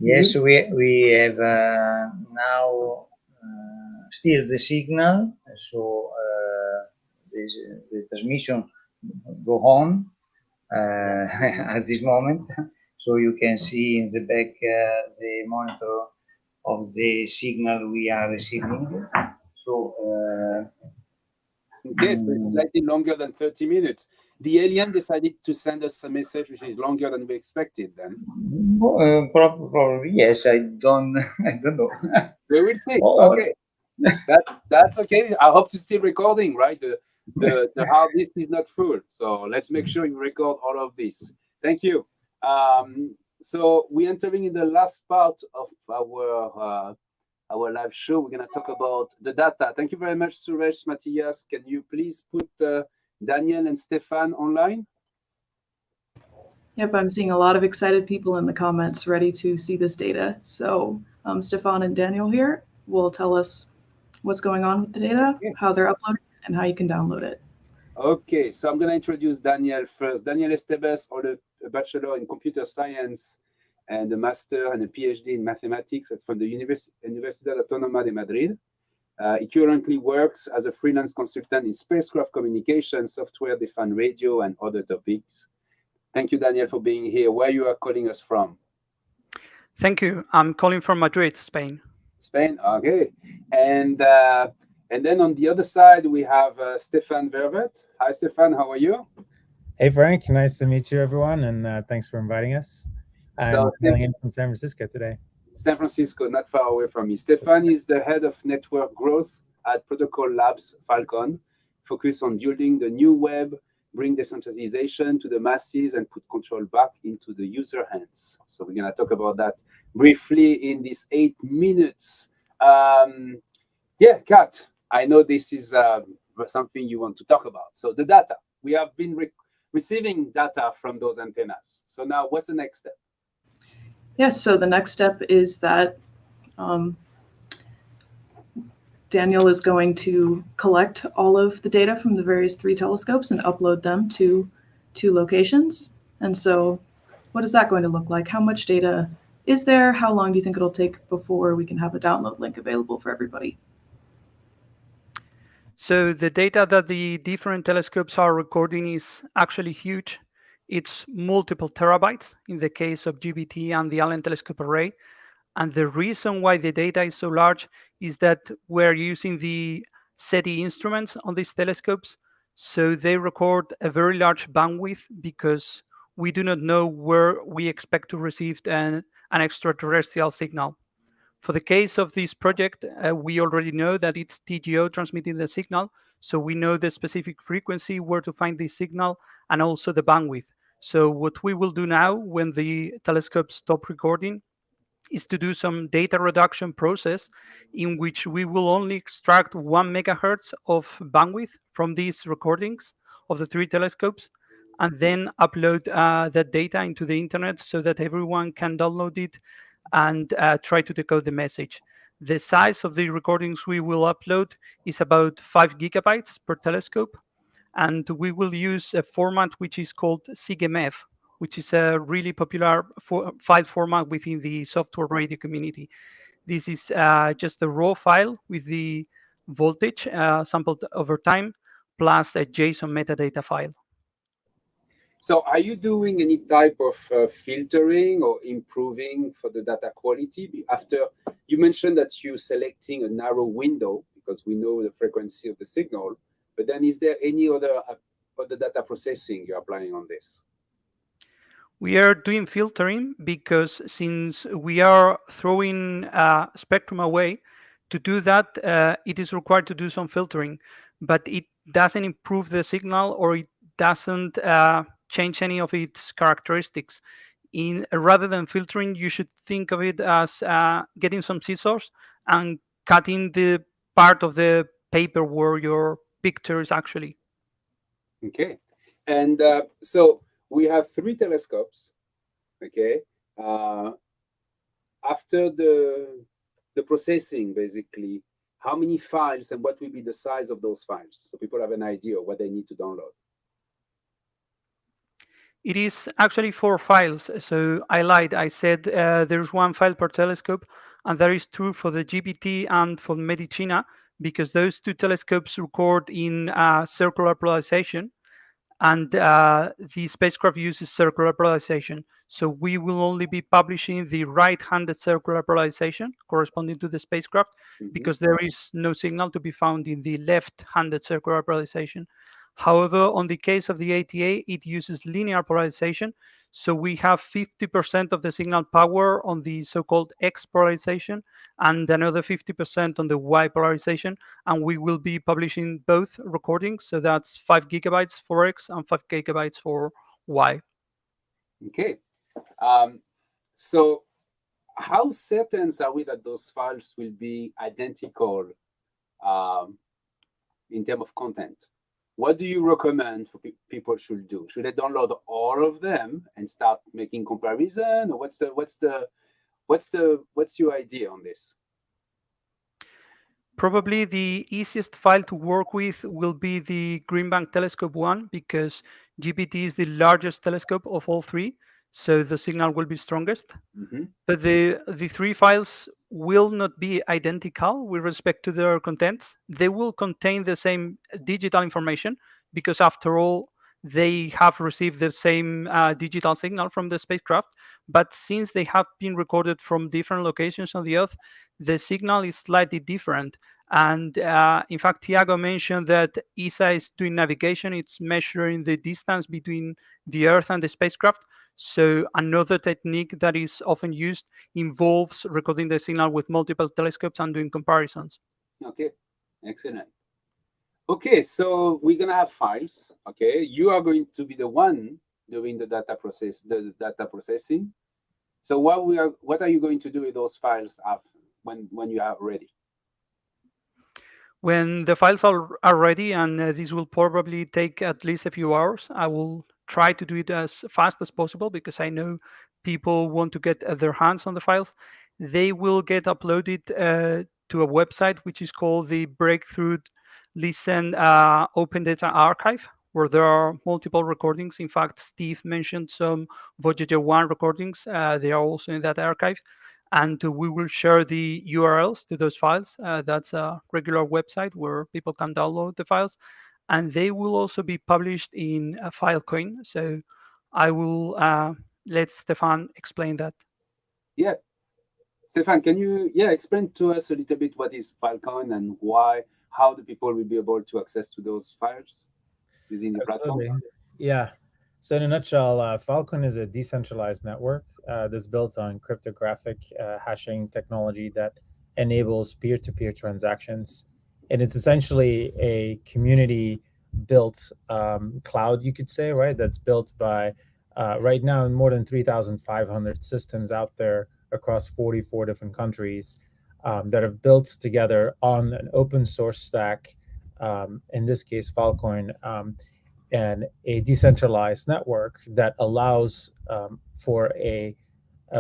Yes, we have now still the signal, so the transmission go on at this moment. So you can see in the back the monitor of the signal we are receiving. So okay, so it's slightly longer than 30 minutes. The alien decided to send us a message which is longer than we expected then. Probably yes. I don't know. We will see. Okay, that's okay. I hope to still recording, right? The hard disk is not full, so let's make sure you record all of this. Thank you. So we're entering in the last part of our live show. We're gonna talk about the data. Thank you very much, Suresh, Matthias. Can you please put Daniel and Stefan online? Yep, I'm seeing a lot of excited people in the comments ready to see this data. So Stefan and Daniel here will tell us what's going on with the data, how they're uploaded, and how you can download it. Okay, so I'm going to introduce Daniel first. Daniel Estebes, a bachelor in computer science and a master and a PhD in mathematics from the Universidad Autónoma de Madrid. He currently works as a freelance consultant in spacecraft communication, software-defined radio, and other topics. Thank you, Daniel, for being here. Where you are calling us from? Thank you. I'm calling from Madrid, Spain. Spain, okay. And then on the other side, we have Stefan Vervet. Hi, Stefan, how are you? Hey, Frank. Nice to meet you, everyone, and thanks for inviting us. I'm calling in from San Francisco today. San Francisco, not far away from me. Stefan is the head of network growth at Protocol Labs Falcon, focused on building the new web, bring decentralization to the masses, and put control back into the user hands. So we're going to talk about that briefly in these 8 minutes. Yeah, Kat, I know this is something you want to talk about. So the data, we have been receiving data from those antennas. So now what's the next step? Yes, so the next step is that Daniel is going to collect all of the data from the various 3 telescopes and upload them to 2 locations. And so what is that going to look like? How much data is there? How long do you think it'll take before we can have a download link available for everybody? So the data that the different telescopes are recording is actually huge. It's multiple terabytes in the case of GBT and the Allen Telescope Array. And the reason why the data is so large is that we're using the SETI instruments on these telescopes. So they record a very large bandwidth because we do not know where we expect to receive an extraterrestrial signal. For the case of this project, we already know that it's TGO transmitting the signal. So we know the specific frequency, where to find this signal, and also the bandwidth. So what we will do now when the telescopes stop recording is to do some data reduction process in which we will only extract 1 megahertz of bandwidth from these recordings of the 3 telescopes, and then upload that data into the internet so that everyone can download it and try to decode the message. The size of the recordings we will upload is about 5 gigabytes per telescope, and we will use a format which is called SIGMF, which is a really popular file format within the software radio community. This is just a raw file with the voltage sampled over time, plus a JSON metadata file. So are you doing any type of filtering or improving for the data quality? After you mentioned that you're selecting a narrow window because we know the frequency of the signal, but then is there any other data processing you're applying on this? We are doing filtering because since we are throwing spectrum away, to do that, it is required to do some filtering, but it doesn't improve the signal or it doesn't change any of its characteristics. Rather than filtering, you should think of it as getting some scissors and cutting the part of the paper where your picture is actually. Okay, and so we have 3 telescopes. Okay, after the processing, basically, how many files and what will be the size of those files, so people have an idea of what they need to download? It is actually 4 files. So I lied. I said there's 1 file per telescope, and that is true for the GBT and for Medicina, because those 2 telescopes record in circular polarization, and the spacecraft uses circular polarization. So we will only be publishing the right-handed circular polarization corresponding to the spacecraft, because there is no signal to be found in the left-handed circular polarization. However, on the case of the ATA, it uses linear polarization. So we have 50% of the signal power on the so-called X polarization and another 50% on the Y polarization. And we will be publishing both recordings. So that's 5 gigabytes for X and 5 gigabytes for Y. Okay. So how certain are we that those files will be identical in terms of content? What do you recommend for people should do? Should they download all of them and start making comparison, or what's your idea on this? Probably the easiest file to work with will be the Green Bank Telescope 1, because GBT is the largest telescope of all 3. so the signal will be strongest. Mm-hmm. But the three files will not be identical with respect to their contents. They will contain the same digital information because, after all, they have received the same digital signal from the spacecraft. But since they have been recorded from different locations on the Earth, the signal is slightly different. And in fact, Tiago mentioned that ESA is doing navigation. It's measuring the distance between the Earth and the spacecraft. So another technique that is often used involves recording the signal with multiple telescopes and doing comparisons. Okay, excellent. Okay, so we're gonna have files. Okay, you are going to be the one doing the data processing. So what are you going to do with those files when you are ready? When the files are ready, and this will probably take at least a few hours, I will try to do it as fast as possible because I know people want to get their hands on the files. They will get uploaded to a website which is called the Breakthrough Listen Open Data Archive, where there are multiple recordings. In fact, Steve mentioned some Voyager 1 recordings. They are also in that archive. And we will share the URLs to those files. That's a regular website where people can download the files. And they will also be published in Filecoin. So I will let Stefan explain that. Yeah. Stefan, can you explain to us a little bit what is Filecoin and how the people will be able to access to those files using the platform? Yeah. So in a nutshell, Filecoin is a decentralized network that's built on cryptographic hashing technology that enables peer-to-peer transactions. And it's essentially a community-built cloud, you could say, right? That's built by, right now, more than 3,500 systems out there across 44 different countries that have built together on an open source stack, in this case, Filecoin, and a decentralized network that allows for a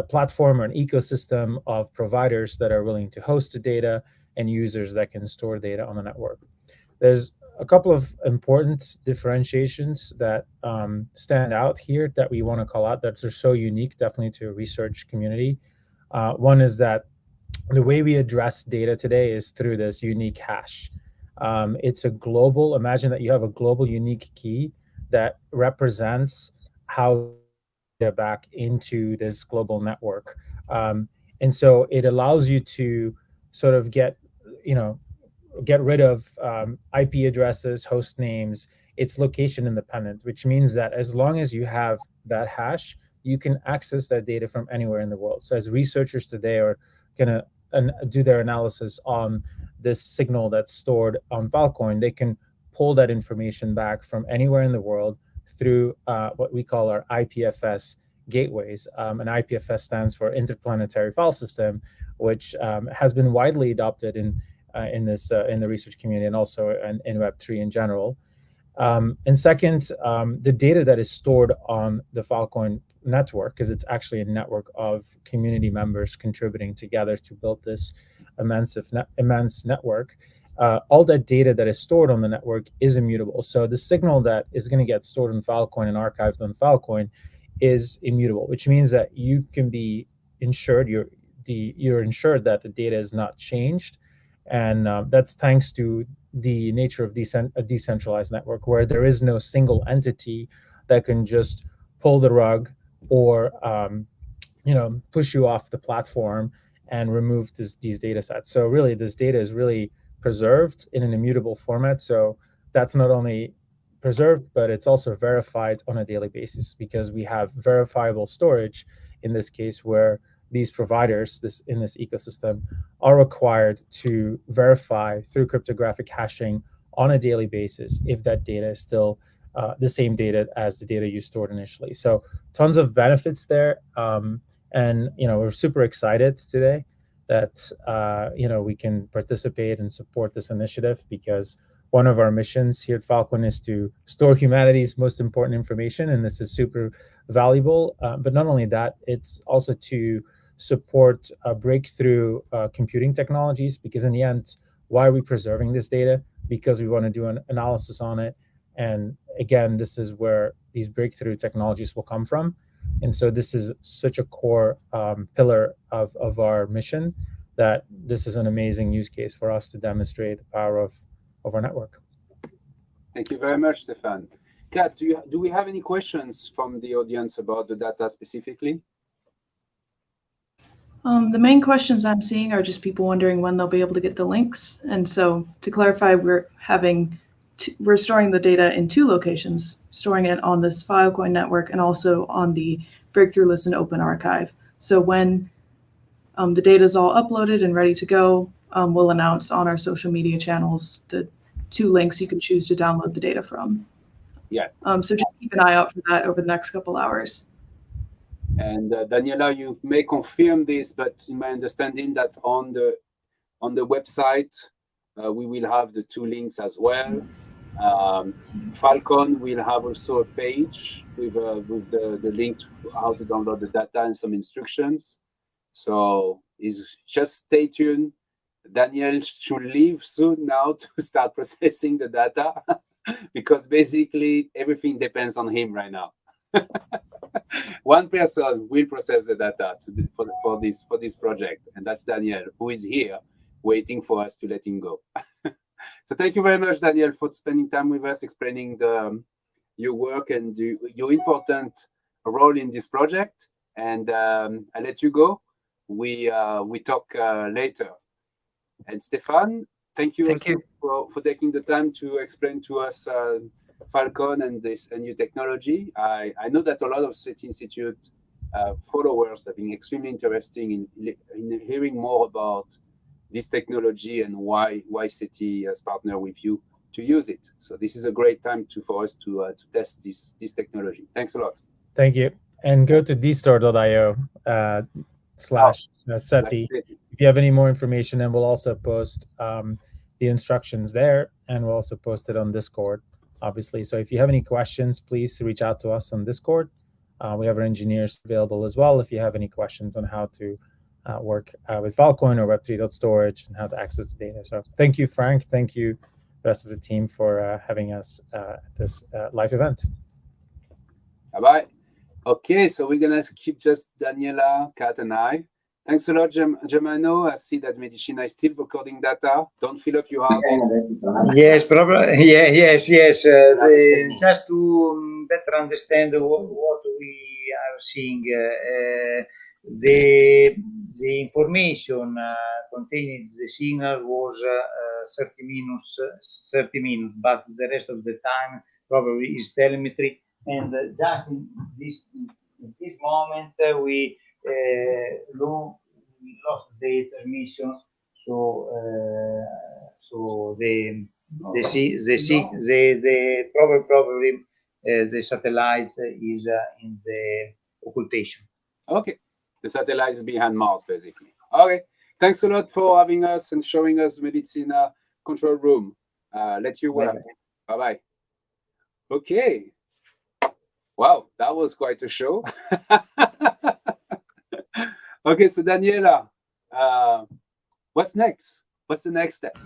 platform or an ecosystem of providers that are willing to host the data and users that can store data on the network. There's a couple of important differentiations that stand out here that we want to call out that are so unique, definitely to a research community. One is that the way we address data today is through this unique hash. It's a global, imagine that you have a global unique key that represents how data back into this global network. And so it allows you to sort of get rid of IP addresses, host names. It's location independent, which means that as long as you have that hash, you can access that data from anywhere in the world. So as researchers today are gonna do their analysis on this signal that's stored on Filecoin, they can pull that information back from anywhere in the world through what we call our IPFS gateways. And IPFS stands for Interplanetary File System, which has been widely adopted in the research community and also in Web3 in general. And second, the data that is stored on the Filecoin network, because it's actually a network of community members contributing together to build this immense network, all that data that is stored on the network is immutable. So the signal that is going to get stored in Filecoin and archived on Filecoin is immutable, which means that you can be insured, you're insured that the data is not changed. And that's thanks to the nature of a decentralized network, where there is no single entity that can just pull the rug or push you off the platform and remove these data sets. So really, this data is really preserved in an immutable format. So that's not only preserved, but it's also verified on a daily basis, because we have verifiable storage in this case, where these providers in this ecosystem are required to verify through cryptographic hashing on a daily basis if that data is still the same data as the data you stored initially. So tons of benefits there. And we're super excited today that we can participate and support this initiative, because one of our missions here at Filecoin is to store humanity's most important information, and this is super valuable. But not only that, it's also to support breakthrough computing technologies, because in the end, why are we preserving this data? Because we want to do an analysis on it. And again, this is where these breakthrough technologies will come from. And so this is such a core pillar of our mission that this is an amazing use case for us to demonstrate the power of our network. Thank you very much, Stefan. Kat, do we have any questions from the audience about the data specifically? The main questions I'm seeing are just people wondering when they'll be able to get the links. And so to clarify, we're storing the data in 2 locations, storing it on this Filecoin network and also on the Breakthrough Listen Open Archive. So when the data is all uploaded and ready to go, we'll announce on our social media channels the 2 links you can choose to download the data from. Yeah. So just keep an eye out for that over the next couple hours. And Daniela, you may confirm this, but in my understanding that on the website, we will have the 2 links as well. Falcon will have also a page with the link to how to download the data and some instructions. So just stay tuned. Daniel should leave soon now to start processing the data because basically everything depends on him right now. One person will process the data for this project, and that's Daniel, who is here waiting for us to let him go. So thank you very much, Daniel, for spending time with us, explaining your work and your important role in this project. And I'll let you go. We talk later. And Stefan, thank you for taking the time to explain to us Falcon and this new technology. I know that a lot of SETI Institute followers have been extremely interested in hearing more about this technology and why SETI has partnered with you to use it. So this is a great time for us to test this technology. Thanks a lot. Thank you. And go to dstore.io/SETI if you have any more information, and we'll also post the instructions there, and we'll also post it on Discord, obviously. So if you have any questions, please reach out to us on Discord. We have our engineers available as well if you have any questions on how to work with Filecoin or Web3.storage and how to access the data. So thank you, Frank. Thank you, the rest of the team, for having us at this live event. Bye-bye. Okay, so we're going to keep just Daniela, Kat, and I. Thanks a lot, Germano. I see that Medicina is still recording data. Don't fill up your heart. Yes, probably. Yes. Just to better understand what we are seeing, the information containing the signal was 30 minutes, but the rest of the time probably is telemetry. And just in this moment, we lost the transmissions, so the probably the satellite is in the occultation. Okay, the satellite is behind Mars, basically. Okay, thanks a lot for having us and showing us Medicina control room. Let you work. Bye-bye. Okay. Wow, that was quite a show. Okay, so Daniela, what's next? What's the next step?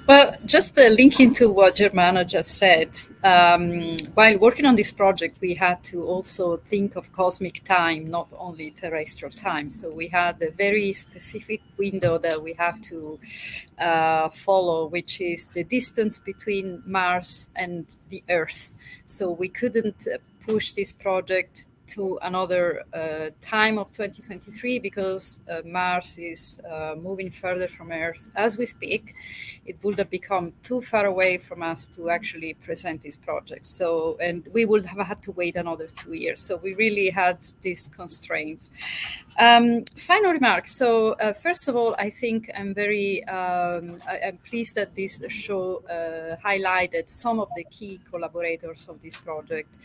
Well, just linking to what Germano just said, while working on this project, we had to also think of cosmic time, not only terrestrial time. So we had a very specific window that we have to follow, which is the distance between Mars and the Earth. So we couldn't push this project to another time of 2023 because Mars is moving further from Earth as we speak. It would have become too far away from us to actually present this project. So, and we would have had to wait another 2 years. So we really had these constraints. Final remarks. So first of all, I think I'm I'm pleased that this show highlighted some of the key collaborators of this project.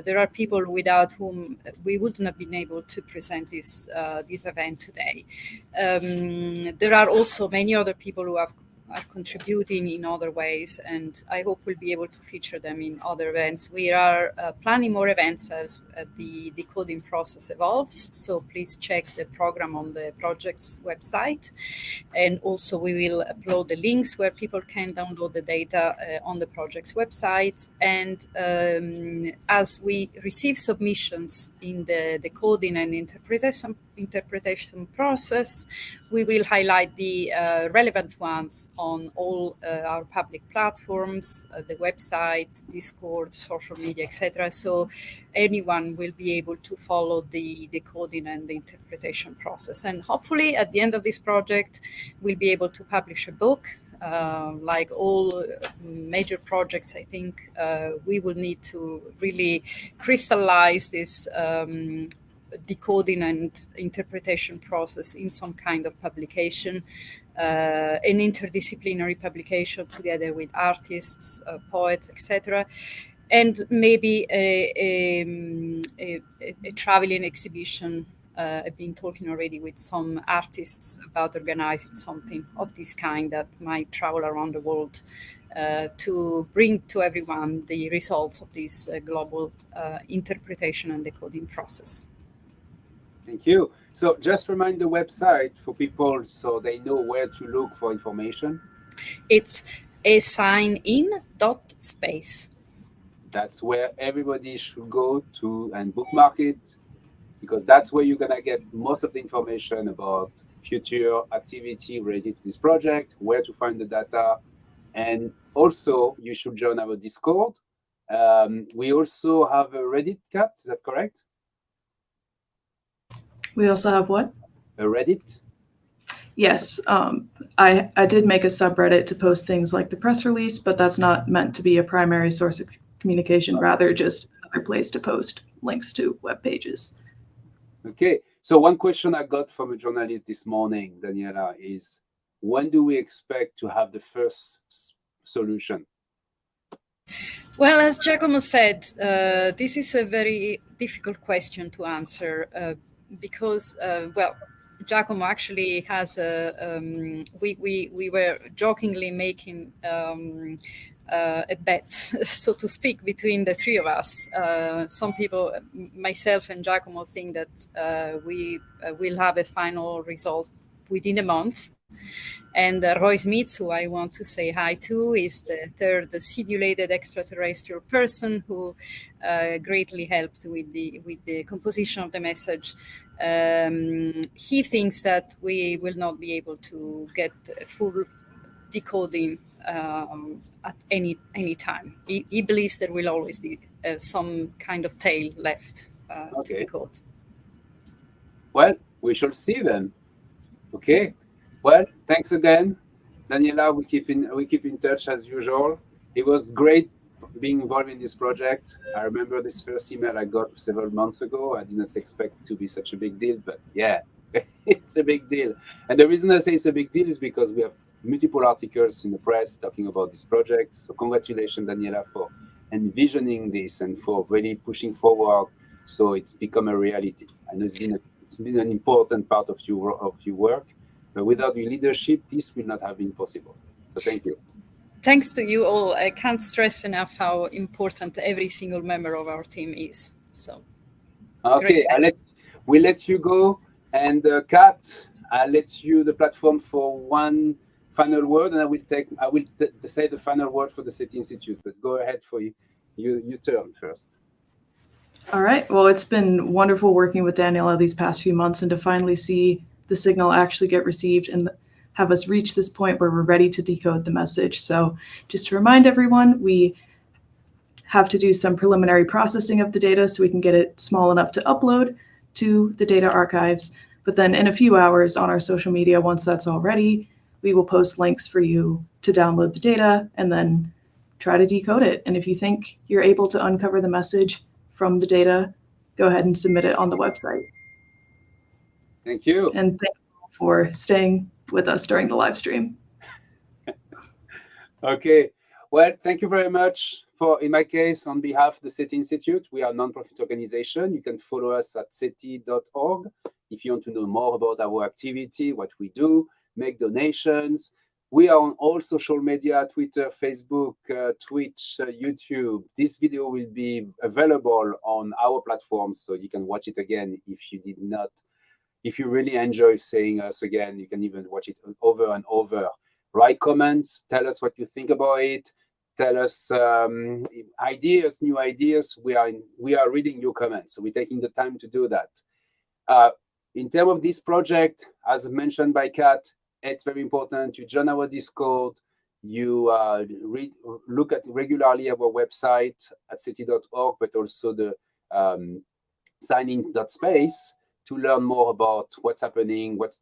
There are people without whom we wouldn't have been able to present this event today. There are also many other people who have are contributing in other ways, and I hope we'll be able to feature them in other events. We are planning more events as the decoding process evolves, so please check the program on the project's website. And also we will upload the links where people can download the data on the project's website. And as we receive submissions in the decoding and interpretation process, we will highlight the relevant ones on all our public platforms, the website, Discord, social media, etc. So anyone will be able to follow the decoding and the interpretation process. And hopefully at the end of this project, we'll be able to publish a book. Like all major projects, I think we will need to really crystallize this decoding and interpretation process in some kind of publication, an interdisciplinary publication together with artists, poets, etc. And maybe a traveling exhibition. I've been talking already with some artists about organizing something of this kind that might travel around the world to bring to everyone the results of this global interpretation and decoding process. Thank you. So just remind the website for people so they know where to look for information. It's asignin.space. That's where everybody should go to and bookmark it, because that's where you're going to get most of the information about future activity related to this project, where to find the data. And also, you should join our Discord. We also have a Reddit, Kat, is that correct? We also have what? A Reddit? Yes. I did make a subreddit to post things like the press release, but that's not meant to be a primary source of communication, rather just another place to post links to web pages. Okay. So one question I got from a journalist this morning, Daniela, is when do we expect to have the first solution? Well, as Giacomo said, this is a very difficult question to answer because, well, Giacomo actually has a. We were jokingly making a bet, so to speak, between the three of us. Some people, myself and Giacomo, think that we will have a final result within a month. And Roy Smith, who I want to say hi to, is the third simulated extraterrestrial person who greatly helped with the composition of the message. He thinks that we will not be able to get full decoding at any time. He believes there will always be some kind of tail left to decode. Well, we shall see then. Okay. Well, thanks again, Daniela. We keep in touch as usual. It was great being involved in this project. I remember this first email I got several months ago. I did not expect it to be such a big deal, but yeah, it's a big deal. And the reason I say it's a big deal is because we have multiple articles in the press talking about this project. So congratulations, Daniela, for envisioning this and for really pushing forward so it's become a reality. I know it's been an important part of your work. But without your leadership, this will not have been possible. So thank you. Thanks to you all. I can't stress enough how important every single member of our team is. So, okay, we'll let you go. And Kat, I'll let you the platform for one final word, and I will say the final word for the SETI Institute. But go ahead for you turn first. All right. Well, it's been wonderful working with Daniela these past few months, and to finally see the signal actually get received and have us reach this point where we're ready to decode the message. So just to remind everyone, we have to do some preliminary processing of the data so we can get it small enough to upload to the data archives. But then in a few hours on our social media, once that's all ready, we will post links for you to download the data and then try to decode it. And if you think you're able to uncover the message from the data, go ahead and submit it on the website. Thank you. And thank you for staying with us during the live stream. Okay. Well, thank you very much in my case, on behalf of the SETI Institute. We are a non-profit organization. You can follow us at seti.org if you want to know more about our activity, what we do, make donations, We are on all social media, Twitter, Facebook, Twitch, YouTube. This video will be available on our platform, so you can watch it again if you did not. If you really enjoy seeing us again, you can even watch it over and over. Write comments, tell us what you think about it. Tell us ideas, new ideas. We are reading your comments, so we're taking the time to do that. In terms of this project, as mentioned by Kat, it's very important. You join our Discord. You look at regularly our website at SETI.org, but also the signing.space to learn more about what's happening, what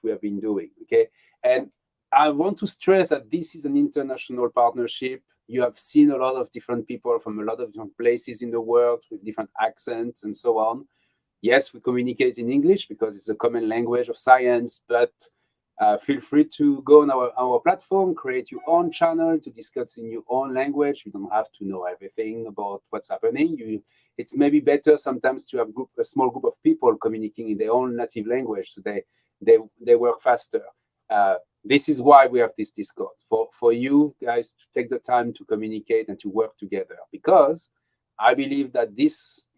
we have been doing. Okay, and I want to stress that this is an international partnership. You have seen a lot of different people from a lot of different places in the world with different accents and so on. Yes, we communicate in English because it's a common language of science, but feel free to go on our platform, create your own channel to discuss in your own language. You don't have to know everything about what's happening. It's maybe better sometimes to have a small group of people communicating in their own native language, so they work faster. This is why we have this Discord, for you guys to take the time to communicate and to work together, because I believe that this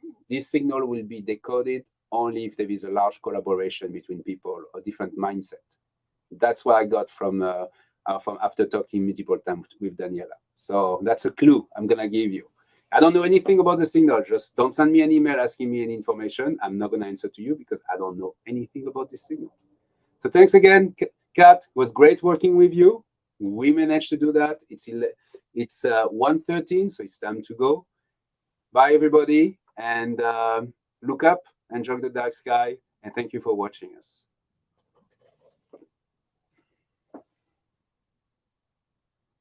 signal will be decoded only if there is a large collaboration between people or different mindset. That's what I got from after talking multiple times with Daniela. So that's a clue I'm gonna give you. I don't know anything about the signal. Just don't send me an email asking me any information. I'm not gonna answer to you because I don't know anything about this signal. So thanks again, Kat. It was great working with you. We managed to do that. It's 1:13, so it's time to go. Bye, everybody, and look up, enjoy the dark sky, and thank you for watching us.